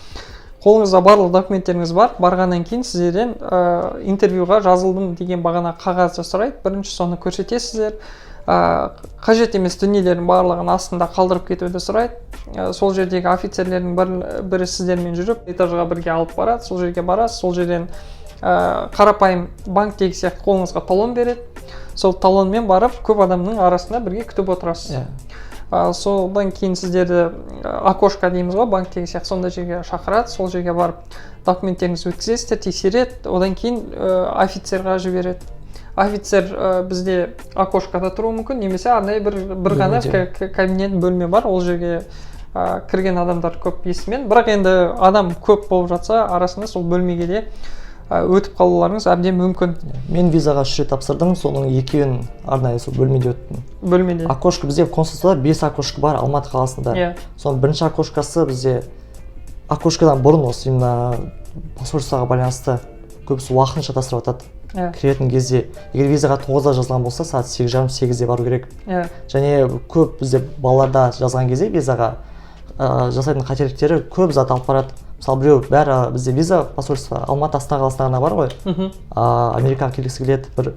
S3: Қолыңызда барлық документтеріңіз бар, барғаннан кейін сіздерден интервьюға жазылдым деген бағана қағазды сұрайды. Бірінші соны көрсетесіздер. Қажет емес дүниелердің барлығын астында қалдырып кетуді сұрайды. Сол жердегі офицерлердің бірі сіздермен жүріп, этажға бірге алып барады, сол жерге барасыз, сол жерден қарапайым банктегі сияқты қолыңызға талон береді. Сол талонмен барып, көп адамның арасында бірге күтіп отырасыз. Содан кейін сіздерді окошка дейміз ғой, банктегі сияқты сондай жерге шақырады, сол жерге барып документтеріңізді өткізесіздер, тексереді, одан кейін офицерға жібереді. Офицер бізде окошкада тұруы мүмкін, немесе арнайы бір ғана кабинет бөлме бар, ол жерге кірген адамдар көп есімен. Бірақ енді адам көп болып жатса, арасында сол бөлмеге де өтіп қалуларыңыз әбден мүмкін.
S4: Мен визаға 3 рет тапсырдым, соның 2-ін арнайы сол бөлмеде өттім.
S3: Бөлмеде.
S4: Окошка бізде консулствода 5 окошка бар Алматы қаласында. Соның бірінші окошкасы бізде окошкадан бұрын осы именно посольствоға байланысты көбісі уақытынша тапсырып жатады. Кіретін кезде, егер визаға 9-да жазылған болса, сағат 8:30-8-де бару керек. Және көп бізде балаларда жазған кезде визаға жасайтын қателіктері көп зат алып барады. Мысалы біреу бәрі бізде виза посольство Алматы Астана қаласына бар ғой. Америкаға келгісі келеді, бір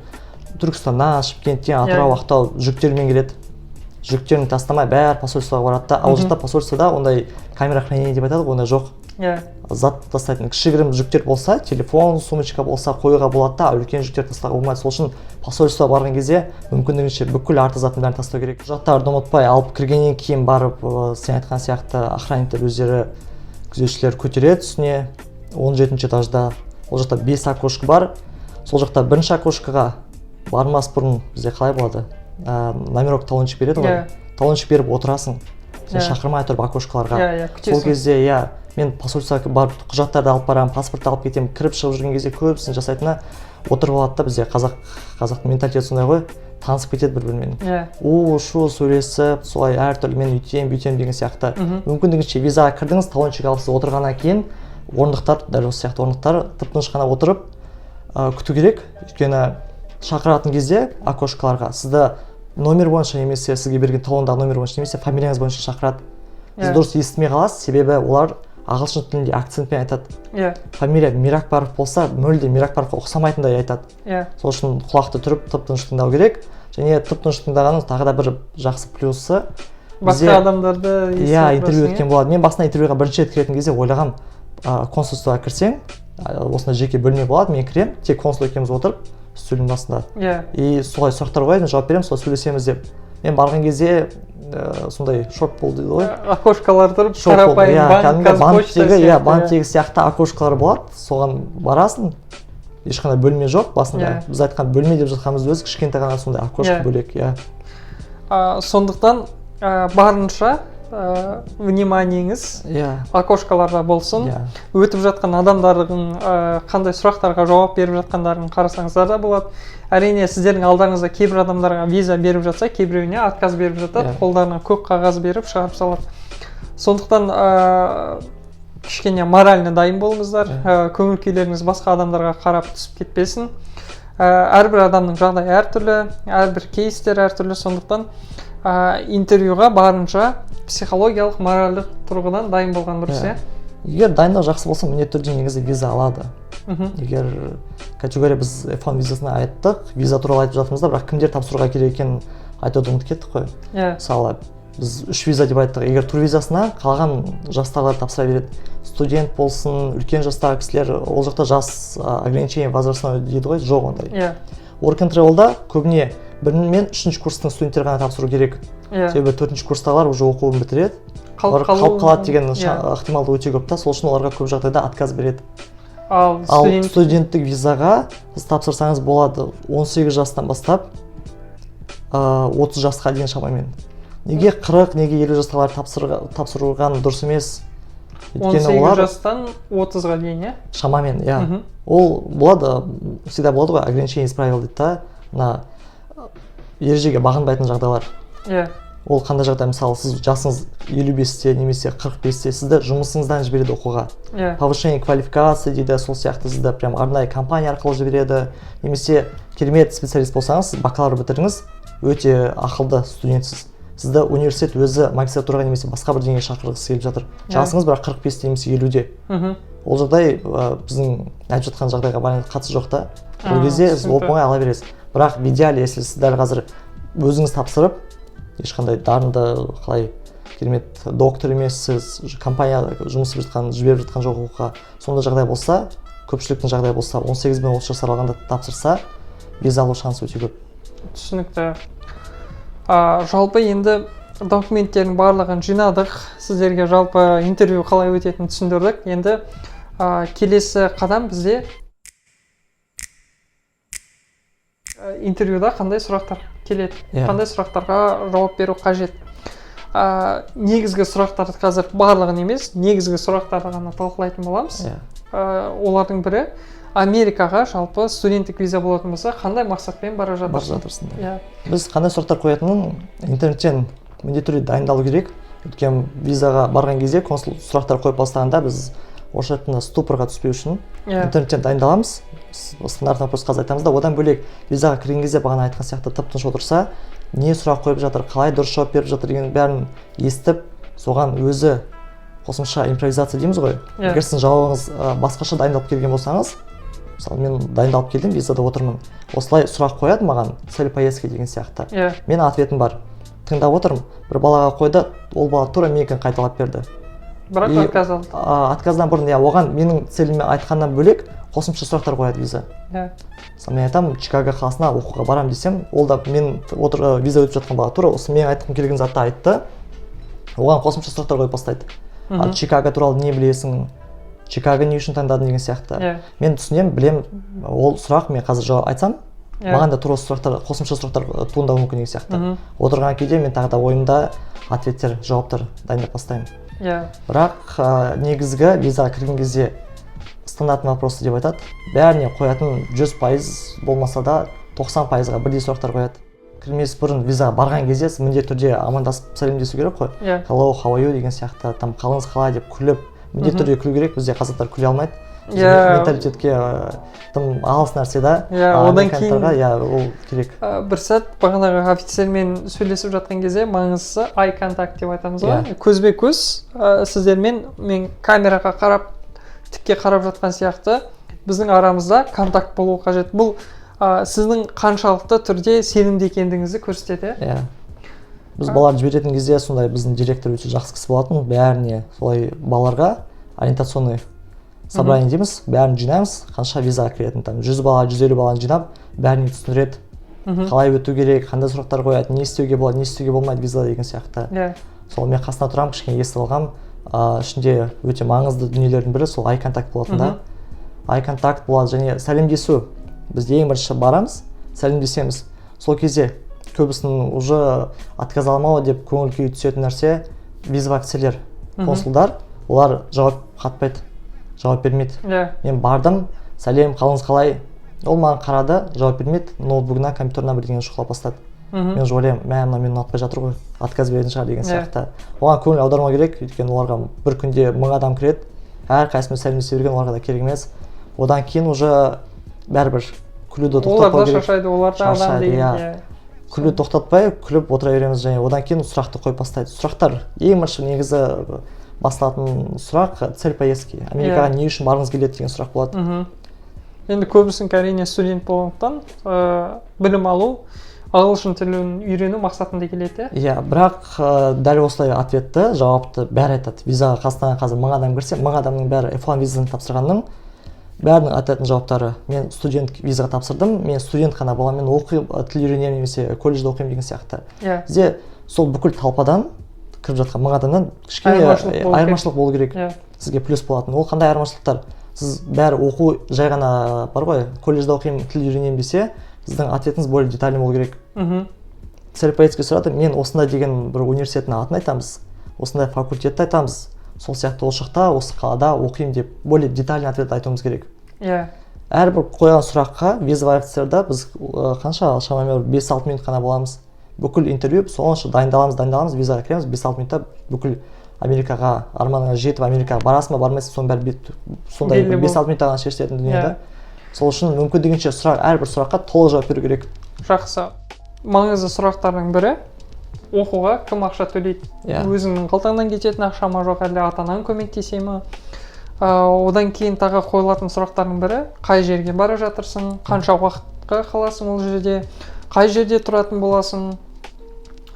S4: Түркістаннан, Шымкенттен, Атырау, Ақтау жүктермен келеді. жүктерін тастамай бәрі посольствоға барады да, ал жақта посольствода ондай камера хранение деп айтады ғой, ондай жоқ. Зат тастайтын кішігірім жүктер болса, телефон, сумочка болса қоюға болады да, үлкен жүктер тастауға болмайды. Сол үшін посольствоға барған кезде мүмкіндігінше бүкіл арты затын бәрін тастау керек. Құжаттарды ұмытпай алып кіргеннен кейін барып, сен айтқан сияқты охранниктер өздері күзетшілер көтереді үстіне 17-ші этажда. Ол жақта 5 окошко бар. Сол жақта бірінші окошкаға бармас бұрын бізде қалай болады? Номерок талончик береді ғой. Талончик беріп отырасың. Сен шақырмай тұрып окошкаларға. Сол кезде мен посольствоға барып құжаттарды алып барамын, паспортты алып кетемін, кіріп шығып жүрген кезде көбісін жасайтыны отырып алады да. Бізде қазақтың менталитеті сондай ғой, танысып кетеді бір-бірімен. Шу сөйлесіп, солай әртүрлі мен үйтем деген сияқты. Мүмкіндігінше визаға кірдіңіз, талончик алыпсыз, отырғаннан кейін орындықтар, дәл осы сияқты орындықтар тып-тыныш қана отырып күту керек. Өйткені шақыратын кезде окошкаларға сізді номер бойынша немесе сізге берген талондағы номер бойынша немесе фамилияңыз бойынша шақырады. Сіз дұрыс естімей қаласыз, себебі олар ағылшын тілінде акцентпен айтады. Фамилия Миракбаров болса, мүлде Миракбаровқа ұқсамайтындай айтады. Сол үшін құлақты түріп тып-тыныш тыңдау керек. Және тып-тыныш тыңдағанның тағы да бір жақсы плюсы,
S3: басқа адамдарды
S4: интервью өткен болады. Мен басына интервьюға бірінші рет кіретін кезде ойлағам, консульствоға кірсең, осында жеке бөлме болады, мен кірем, тек консул екеуміз отырып үстелдің басында. И солай сұрақтар қояды, жауап беремін, солай сөйлесеміз деп. Мен барған кезде сондай шорт болды ғой.
S3: Окошкалар тұрып, қарапайым
S4: банктегі сияқты окошкалар болады, соған барасың. Ешқандай бөлме жоқ басында. Біз айтқан бөлме деп жатқанымыз өзі кішкентай ғана сондай окошка бөлек.
S3: Сондықтан барынша вниманиеңіз окошкаларда болсын. Өтіп жатқан адамдардың қандай сұрақтарға жауап беріп жатқандарын қарасаңыздар да болады. Әрине сіздердің алдарыңызда кейбір адамдарға виза беріп жатса, кейбіреуіне отказ беріп жатады, қолдарына көп қағаз беріп шығарып салады. Сондықтан кішкене морально дайын болыңыздар, көңіл күйлеріңіз басқа адамдарға қарап түсіп кетпесін. Әрбір адамның жағдайы әртүрлі, әрбір кейстер әртүрлі, сондықтан интервьюға барынша психологиялық, моральдық тұрғыдан дайын болған дұрыс.
S4: Егер дайындау жақсы болса, міндетті түрде негізі виза алады. Егер категория біз F1 визасына айттық, виза туралы айтып жатырмызда, бірақ кімдер тапсыруға керек екенін айтуды ұмытып кеттік қой. Мысалы, біз 3 виза деп айттық. Егер тур визасына қалған жастағылар тапсыра береді. Студент болсын, үлкен жастағы кісілер, ол жақта жас ограничение возрастной дейді ғой, жоқ ондай. Work and Travel'да көбіне 1 мен 3-ші курстың студенттері ғана тапсыру керек. Себебі 4-ші курстағылар уже оқуын бітіреді. Қалып қалады деген ықтималды өте көп та, сол үшін оларға көп жағдайда отказ береді. Ал студенттік визаға сіз тапсырсаңыз болады 18 жастан бастап 30 жасқа дейін шамамен. Неге 40, неге 50 жастағылар тапсыруған дұрыс емес?
S3: 18 жастан 30-ға дейін,
S4: шамамен, Ол болады, всегда болады ғой, ограничение из правил дейді та, ережеге бағынбайтын жағдайлар. Ол қандай жағдай, мысалы, сіз жасыңыз 55-те немесе 45-те, сізді жұмысыңыздан жібереді оқуға. Повышение квалификации дейді, сол сияқты сізді прям арнайы компания арқылы жібереді. Немесе керемет специалист болсаңыз, сіз бакалавр бітіріңіз, өте ақылды студентсіз. Сізді университет өзі магистратураға немесе басқа бір деңгейге шақырғысы келіп жатыр. Жасыңыз бірақ 45-те немесе 50-де. Ол жағдай біздің айтып жатқан жағдайға қатысы жоқ та. Ол кезде сіз оп-оңай ала бересіз. Бірақ в идеале, если сіз дәл қазір өзіңіз тапсырып, ешқандай дарынды, қалай керемет доктор емессіз, компания жұмыс жіберіп жатқан жоқ оқуға, сондай жағдай болса, көпшіліктің жағдай болса, 18 бен 30 жас аралығында тапсырса, виза алу шансы өте көп.
S3: Түсінікті. Жалпы енді документтердің барлығын жинадық, сіздерге жалпы интервью қалай өтетінін түсіндірдік. Енді келесі қадам бізде интервьюда қандай сұрақтар келеді, қандай сұрақтарға жауап беру қажет. Негізгі сұрақтарды қазір барлығын емес, негізгі сұрақтарды ғана талқылайтын боламыз. Олардың бірі, Америкаға жалпы студенттік виза болатын болса, қандай мақсатпен бара жатырсың?
S4: Біз қандай сұрақтар қоятынын интернеттен міндетті түрде дайындалу керек. Өйткені визаға барған кезде консул сұрақтар қойып бастағанда біз орысша айтқанда ступорға түспеу үшін интернеттен дайындаламыз. Стандартный вопрос қазір айтамыз да, одан бөлек визаға кірген кезде бағана айтқан сияқты тып-тыныш отырса, не сұрақ қойып жатыр, қалай дұрыс жауап беріп жатыр деген бәрін естіп, соған өзі қосымша импровизация дейміз ғой. Егер сіздің жауабыңыз басқаша дайындалып келген болсаңыз, мысалы мен дайындалып келдім, визада отырмын, осылай сұрақ қояды маған, цель поездки деген сияқты. Мен ответім бар. тыңдап отырмын, бір балаға қойды, ол бала тура менікін қайталап берді.
S3: Бірақ
S4: И,
S3: отказ алды.
S4: Отказдан бұрын, оған менің целіме айтқаннан бөлек қосымша сұрақтар қояды виза. Мысалы мен айтамын, Чикаго қаласына оқуға барам десем, ол да мен виза өтіп жатқан бала тура осы мен айтқым келген затты айтты, оған қосымша сұрақтар қойып бастайды. Ал Чикаго туралы не білесің, Чикаго не үшін таңдадың деген сияқты. Мен түсінемін, білем, ол сұрақ мен қазір жауап айтсам, маған да тура сұрақтар, қосымша сұрақтар туындауы мүмкін деген сияқты. Отырған кезде мен тағы да ойымда ответтер, жауаптар дайындап бастаймын. Бірақ негізгі визаға кірген кезде стандартный вопросы деп айтады. Бәріне қоятын 100% болмаса да 90%-ға бірдей сұрақтар қояды. Кірмес бұрын визаға барған кезде міндетті түрде амандасып сәлемдесу керек қой. Hello, how are you деген сияқты, там қалыңыз қалай деп күліп, міндетті түрде күлу керек. Бізде қазақтар күле алмайды. Менталитетке тым алыс нәрсе да.
S3: Одан кейін
S4: ол керек.
S3: Бір сәт бағанағы офицермен сөйлесіп жатқан кезде маңыздысы eye contact деп айтамыз ғой. Көзбе көз сіздермен мен камераға қарап тікке қарап жатқан сияқты біздің арамызда контакт болу қажет. Бұл сіздің қаншалықты түрде сенімді екендігіңізді көрсетеді.
S4: Біз балаларды жіберетін кезде сондай біздің директор өте жақсы кісі болатын. Бәріне солай балаларға ориентационный собрание дейміз, бәрін жинаймыз, қанша визаға кіретін, там 100 бала, 150 баланы жинап, бәріне түсіндіреді. Қалай өту керек, қандай сұрақтар қояды, не істеуге болады, не істеуге болмайды визада деген сияқты. Сол мен қасына тұрамын, кішкене естіп алғам. Ішінде өте маңызды дүниелердің бірі сол eye contact болатын да. Eye contact болады және сәлемдесу. Біз ең бірінші барамыз, сәлемдесеміз. Сол кезде көбісінің уже отказ алмау деп көңіл күй түсетін нәрсе виза офицерлер, консулдар, олар жауап қатпайды, жауап бермейді. Мен бардым, сәлем, қалыңыз қалай? Ол маған қарады, жауап бермейді, ноутбугына, компьютерына бірдеңені шұқылап бастады. Мен же ойлаймын, мына мені ұнатпай жатыр ғой, отказ беретін шығар деген сияқты. Оған көңіл аудармау керек, өйткені оларға бір күнде 1000 адам кіреді, әрқайсысымен сәлемдесе берген оларға да керек емес. Одан кейін уже бәрібір күлуді тоқтатпау керек.
S3: Олар да шаршайды, олар да адам деген.
S4: Күлуді тоқтатпай, күліп отыра береміз және одан кейін сұрақты қойып бастайды. Сұрақтар ең бірінші негізі басталатын сұрақ цель поездки. Америкаға не үшін барғыңыз келеді деген сұрақ болады.
S3: Енді көбісін әрине студент болғандықтан білім алу, ағылшын тілін үйрену мақсатында келеді.
S4: Бірақ дәл осылай ответті, жауапты бәрі айтады. Визаға Қазақстанға қазір 1000 адам кірсе, 1000 адамның бәрі F1 визасын тапсырғанның бәрінің айтатын жауаптары. Мен студент визаға тапсырдым, мен студент қана боламын, мен оқимын, тіл үйренемін немесе колледжде оқимын деген сияқты. Бізде сол бүкіл талпадан кіріп жатқан 1000 адамнан кішкене айырмашылық болу керек. Сізге плюс болатын. Ол қандай айырмашылықтар? Сіз бәрі оқу жай ғана бар ғой, колледжде оқимын, тіл үйренемін десе, сіздің ответіңіз более детальный болу керек. Цель поездки сұрады, мен осындай деген бір университеттің атын айтамыз, осындай факультетті айтамыз, сол сияқты ол жақта, осы қалада оқимын деп, более детальный ответ айтуымыз керек. Әрбір қойған сұраққа виза офицерда біз қанша шамамен 5-6 минут қана боламыз. Бүкіл интервью, соңғы дайындаламыз, визаға кіреміз, 5-6 минутта бүкіл Америкаға, арманыңа жетіп, Америкаға барасың ба, бармайсың, соның бәрі сондай 5-6 минутта ғана шешілетін дүниеде. Сол үшін мүмкіндігінше әрбір сұраққа толық жауап беру керек.
S3: Жақсы. Маңызды сұрақтардың бірі оқуға кім ақша төлейді? Өзіңнің қалтаңнан кететін ақша ма жоқ, әлде ата-анаң көмектесе ме? Одан кейін тағы қойылатын сұрақтардың бірі қай жерге бара жатырсың, қанша уақытқа қаласың ол жерде, қай жерде тұратын боласың,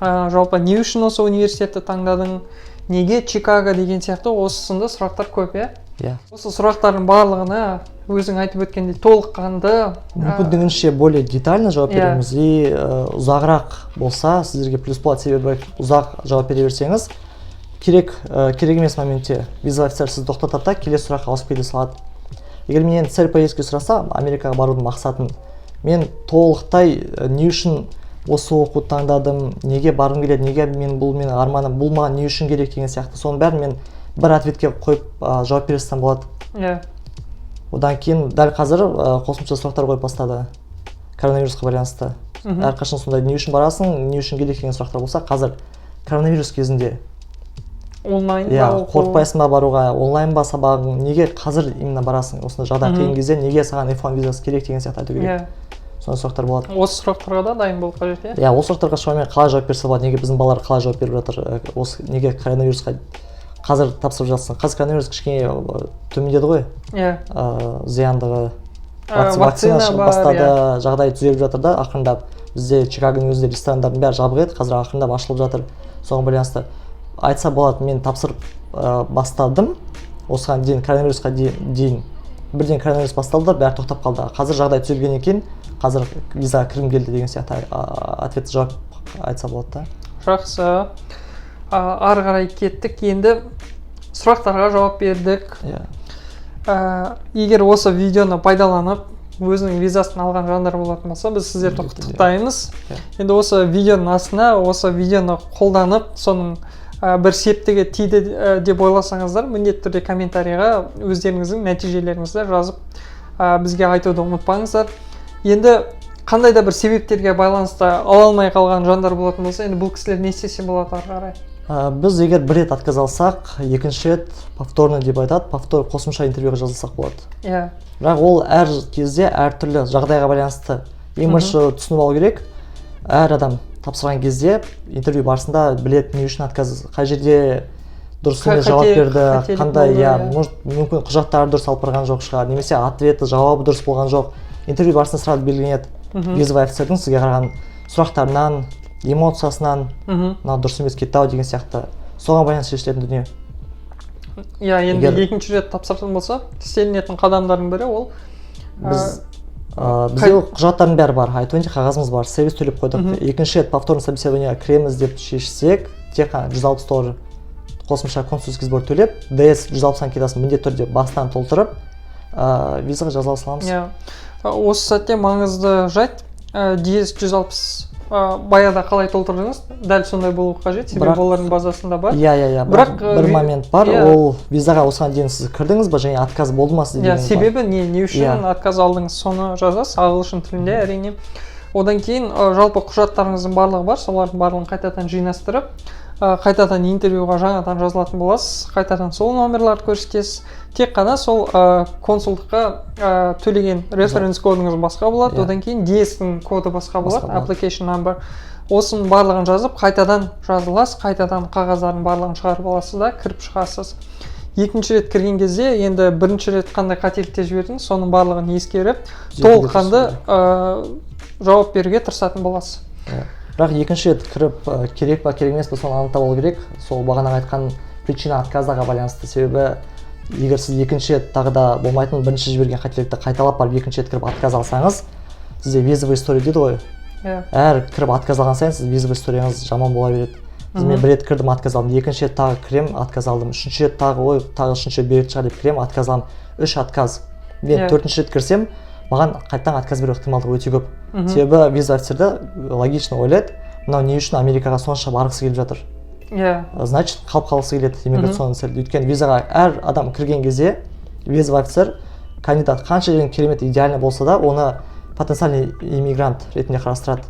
S3: жалпы не үшін осы университетті таңдадың, неге Чикаго деген сияқты осы сынды сұрақтар көп. Осы сұрақтардың барлығына өзің айтып өткендей толыққанды
S4: мүмкіндігінше более детально жауап береміз. И ұзағырақ болса сіздерге плюс болады, себебі ұзақ жауап бере берсеңіз керек емес моментте виза офицер сізді тоқтатады да келесі сұраққа ауысып кете салады. Егер менен цель поездки сұраса, Америкаға барудың мақсатын мен толықтай не үшін осы оқуды таңдадым, неге барғым келеді, неге бұл менің арманым, бұл маған не үшін керек деген сияқты. Соның бәрін мен бір ответке қойып жауап берсем болады. Одан кейін дәл қазір қосымша сұрақтар қойып бастады коронавирусқа байланысты. Әрқашан сондай не үшін барасың, не үшін керек деген сұрақтар болса, қазір коронавирус кезінде
S3: онлайн ба оқу?
S4: Қорықпайсың ба баруға, онлайн ба сабағың, неге қазір именно барасың, осындай жағдай қиын кезде неге саған F1 визасы керек деген сияқты айту керек. Сондай сұрақтар болады.
S3: Осы сұрақтарға да дайын болу қажет,
S4: осы сұрақтарға шамамен қалай жауап берсе болады, неге біздің балалар қалай жауап беріп жатыр, осы неге коронавирусқа қазір тапсырып жатсың. Қазір коронавирус кішкене төмендеді ғой. Зияндығы. Вакцина бастады, жағдай түзеліп жатыр да ақырындап. бізде Чикагоның өзінде ресторандардың бәрі жабық еді, қазір ақырындап ашылып жатыр. Соған байланысты айтса болады, мен тапсырып бастадым. Осыған дейін коронавирусқа дейін бірден коронавирус басталды, бәрі тоқтап қалды. Қазір жағдай түзелгеннен кейін қазір визаға кіргім келді деген сияқты ответ жауап айтса болады да.
S3: Жақсы. Ары қарай кеттік. Енді сұрақтарға жауап бердік. Егер осы видеоны пайдаланып өзінің визасын алған жандар болатын болса, біз сіздерді құттықтаймыз. Енді осы видеоның астына осы видеоны қолданып, соның бір септігі тиді деп ойласаңыздар, міндетті түрде комментарийға өздеріңіздің нәтижелеріңізді жазып бізге айтуды ұмытпаңыздар. Енді қандай да бір себептерге байланысты ала алмай қалған жандар болатын болса, енді бұл кісілер не істесе болады ары қарай?
S4: Біз егер бір рет отказ алсақ, екінші рет повторно деп айтады, повтор қосымша интервьюға жазылсақ болады.
S3: Иә.
S4: Бірақ ол әр кезде әртүрлі жағдайға байланысты. Ең бірінші түсініп алу керек, әр адам тапсырған кезде интервью барысында біледі не үшін отказ, қай жерде дұрыс емес жауап берді, қандай, мүмкін құжаттары дұрыс алып барған жоқ шығар, немесе ответі, жауабы дұрыс болған жоқ. Интервью барысында сразу белгіленеді. Визовый офицердің сізге қараған сұрақтарынан, эмоциясынан, мынау дұрыс емес кетті ау деген сияқты. Соған байланысты шешілетін дүние.
S3: Иә, енді екінші рет тапсыратын болса, істелінетін қадамдардың бірі ол
S4: бізде құжаттардың бәрі бар, айтуынша қағазымыз бар, сервис төлеп қойдық. Екінші рет повторный собеседование кіреміз деп шешсек, тек қана $160 қосымша консульский сбор төлеп, ДС 160 анкетасын міндетті түрде бастан толтырып, визаға жазыла саламыз.
S3: Осы сәтте маңызды жайт, DS 160 баяда қалай толтырдыңыз? Дәл сондай болу қажет, себебі олардың базасында бар.
S4: Бірақ бір момент бар, ол визаға осыған дейін сіз кірдіңіз ба, және отказ болды ма сізде?
S3: Себебі не үшін отказ алдыңыз, соны жазасыз ағылшын тілінде әрине. Одан кейін жалпы құжаттарыңыздың барлығы бар, солардың барлығын қайтадан жинастырып, қайтадан интервьюға жаңадан жазылатын боласыз, қайтадан сол номерларды көрсетесіз. Тек қана сол консулдыққа төлеген референс кодыңыз басқа болады, одан кейін DS-тің коды басқа болады, application number. Осының барлығын жазып, қайтадан жазыласыз, қайтадан қағаздардың барлығын шығарып аласыз да, кіріп шығасыз. Екінші рет кірген кезде, енді бірінші рет қандай қателіктер жібердіңіз, соның барлығын ескеріп, толыққанды жауап беруге тырысатын боласыз.
S4: Бірақ екінші рет кіріп керек па, керек емес па, соны анықтап алу керек. Сол бағана айтқан причина отказдаға байланысты. Себебі егер сіз екінші рет тағы да болмайтын бірінші жіберген қателікті қайталап барып екінші рет кіріп отказ алсаңыз, сізде визовый история дейді ғой. Әр кіріп отказ алған сайын сіз визовый историяңыз жаман бола береді. Мен бір рет кірдім, отказ алдым, екінші рет тағы кірем, отказ алдым, үшінші рет тағы үшінші рет береді шығар деп кірем, отказ аламын, 3 отказ. Мен төртінші рет кірсем, маған қайтадан отказ беру ықтималдығы өте көп. Себебі виза офицерді логично ойлайды, мынау не үшін Америкаға сонша барғысы келіп жатыр. Значит, қалып қалғысы келеді иммиграционный цель. Өйткені визаға әр адам кірген кезде визовый офицер кандидат қанша жерден керемет идеальный болса да, оны потенциальный иммигрант ретінде қарастырады.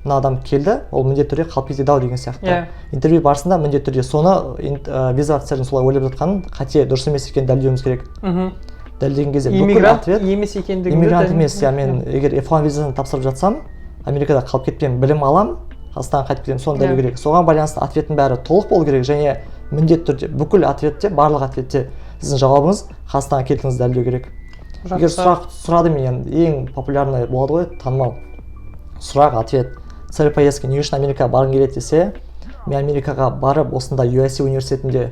S4: Мына адам келді, ол міндетті түрде қалып кетеді ау деген сияқты. Интервью барысында міндетті түрде соны виза офицердің солай ойлап жатқанын қате дұрыс емес екенін дәлелдеуіміз керек. Дәлелдеген кезде бүкіл ответ
S3: емес екендігін
S4: иммигрант емес. Мен егер F1 визасын тапсырып жатсам, Америкада қалып кетпеймін, білім алам, Қазақстанға қайтып кетемін, соны дәлелдеу керек. Соған байланысты ответтің бәрі толық болу керек, және міндетті түрде бүкіл ответте, барлық ответте сіздің жауабыңыз Қазақстанға келдіңіз дәлелдеу керек. Егер сұрады мен, ең популярный болады ғой, танымал сұрақ, ответ. Цель поездки, не үшін Америкаға барғың келеді десе, мен Америкаға барып, осында USC университетінде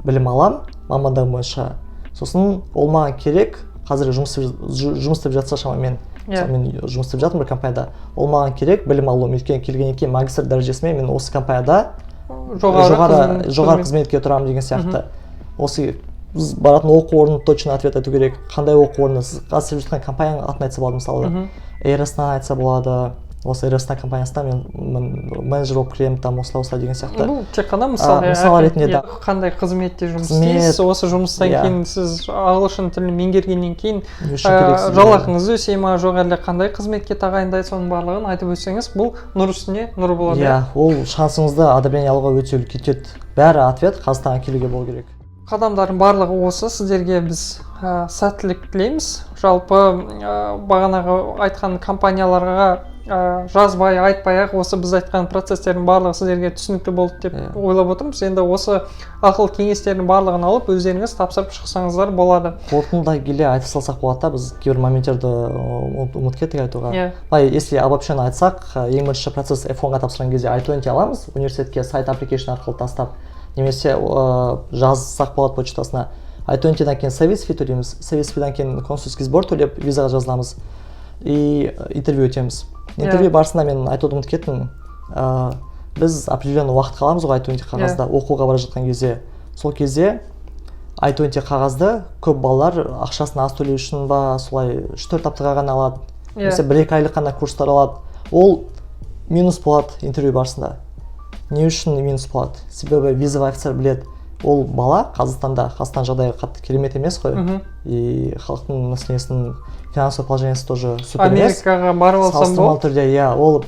S4: білім алам, мамандығым бойынша. Сосын ол маған керек, қазір жұмыс істеп жатса шамамен, мен жұмыс істеп жатырмын бір компанияда, ол маған керек, білім алуым, өйткені келгеннен кейін магистр дәрежесімен мен осы компанияда жоғары қызметке тұрамын деген сияқты. Осы біз баратын оқу орнын точно ответ айту керек, қандай оқу орны, сіз қазір істеп жатқан компанияның атын айтса болады, мысалы Эйростан айтса болады. Осы Эйростан компаниясында мен менеджер болып кіремін, там осылай деген сияқты.
S3: Бұл тек қана мысал
S4: ретінде
S3: қандай қызметте жұмыс істейсіз, осы жұмыстан кейін сіз ағылшын тілін меңгергеннен кейін жалақыңыз өсе ма, жоқ әлде қандай қызметке тағайындайды, соның барлығын айтып өтсеңіз, бұл нұр үстіне нұр болады.
S4: Иә, ол шансыңызды одобрение алуға өте үлкен кетеді. Бәрі ответ Қазақстанға келуге болу керек.
S3: Қадамдардың барлығы осы, сіздерге біз сәттілік тілейміз. Жалпы бағанағы айтқан компанияларға жазбай айтпай ақ осы біз айтқан процесстердің барлығы сіздерге түсінікті болды деп ойлап отырмыз. Енді осы ақыл кеңестердің барлығын алып өздеріңіз тапсырып шықсаңыздар болады.
S4: Қорытындылай келе айтып салсақ болады да, біз кейбір моменттерді ұмытып кеттік айтуға. Былай, если обобщенно айтсақ, ең бірінші процесс F1-ға тапсырған кезде I-20 аламыз, университетке сайт application арқылы тастап, немесе жазсақ болады почтасына. I-20-дан кейін service fee төлейміз, service fee-дан кейін консульский сбор төлеп визаға жазыламыз и интервью өтеміз. Интервью барысында мен айтуды ұмытып кеттім. Біз определенный уақыт қаламыз ғой I-20 қағазда оқуға бара жатқан кезде. Сол кезде I-20 қағазды көп балалар ақшасын аз төлеу үшін ба, солай 3-4 аптаға ғана алады. Немесе 1-2 айлық қана курстар алады. Ол минус болады интервью барысында. Не үшін минус болады? Себебі визовый офицер біледі. Ол бала Қазақстан жағдайы қатты керемет емес қой. И халықтың мәселесінің финансовый положениесі тоже супер емес.
S3: Америкаға барып алсам болды.
S4: Салыстырмалы түрде, ол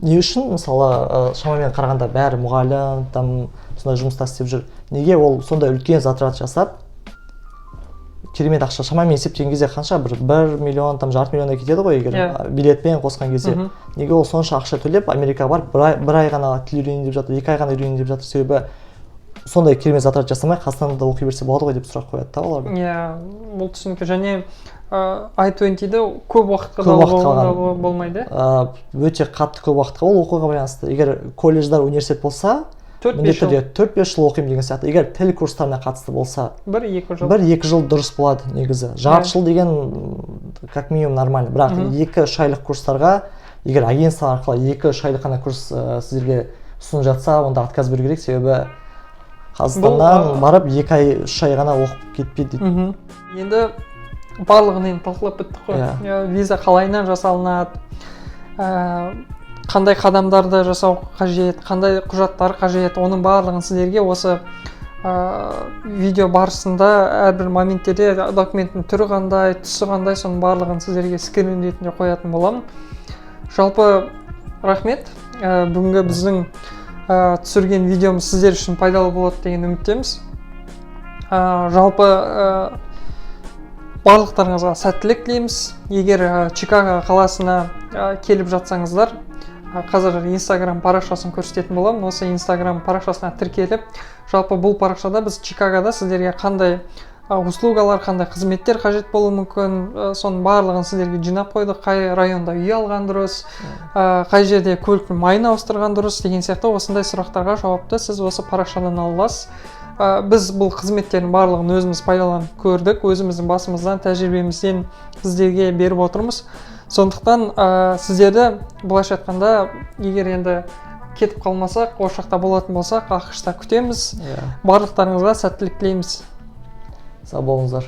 S4: не үшін, мысалы, шамамен қарағанда бәрі мұғалім, там сондай жұмыста істеп жүр. Неге ол сондай үлкен затрат жасап, керемет ақша шамамен есептеген кезде қанша, 1 миллион, там жарты миллионға кетеді ғой, егер билетпен қосқан кезде. Неге ол сонша ақша төлеп Америкаға барып, бір ай ғана тіл үйренейін деп жатыр, 2 ай ғана үйренейін деп жатыр, себебі сондай керемет затрат жасамай Қазақстанда оқи берсе болады ғой деп сұрақ қояды да олар.
S3: Бұл түсінікті. Және I-20-ді көп уақытқа да болмайды?
S4: Өте қатты көп уақытқа, ол оқуға байланысты. Егер колледждар, университет болса, 4-5 жыл оқимын деген сияқты. Егер тіл курстарына қатысты болса, 1-2 жыл дұрыс болады негізі. Жарты жыл деген как минимум нормально. Бірақ 2-3 айлық курстарға, егер агентство арқылы 2-3 айлық қана курс сіздерге ұсынып жатса, онда отказ беру керек, себебі Қазақстаннан барып 2 ай 3 ай ғана оқып кетпейді дейді.
S3: Енді барлығын енді талқылап біттік қой. Виза қалайынан жасалынады, қандай қадамдарды жасау қажет, қандай құжаттар қажет, оның барлығын сіздерге осы видео барысында әрбір моменттерде документтің түрі қандай, түсі қандай, соның барлығын сіздерге скрин ретінде қоятын боламын. Жалпы рахмет. Бүгінгі біздің түсірген видеомыз сіздер үшін пайдалы болады деген үміттеміз. Жалпы барлықтарыңызға сәттілік тілейміз. Егер Чикаго қаласына келіп жатсаңыздар, қазір Instagram парақшасын көрсететін боламын. Осы Instagram парақшасына тіркеліп, жалпы бұл парақшада біз Чикагода сіздерге қандай услугалар, қандай қызметтер қажет болуы мүмкін, соның барлығын сіздерге жинап қойдық. Қай районда үй алған дұрыс, қай жерде көліктің майын ауыстырған дұрыс деген сияқты осындай сұрақтарға жауапты сіз осы парақшадан ала аласыз. Біз бұл қызметтердің барлығын өзіміз пайдаланып көрдік, өзіміздің басымыздан, тәжірибемізден сіздерге беріп отырмыз. Сондықтан сіздерді былайша айтқанда, егер енді кетіп қалмасақ, осы жақта болатын болсақ, ақш-та күтеміз. Барлықтарыңызға сәттілік тілейміз.
S4: Сау болыңыздар.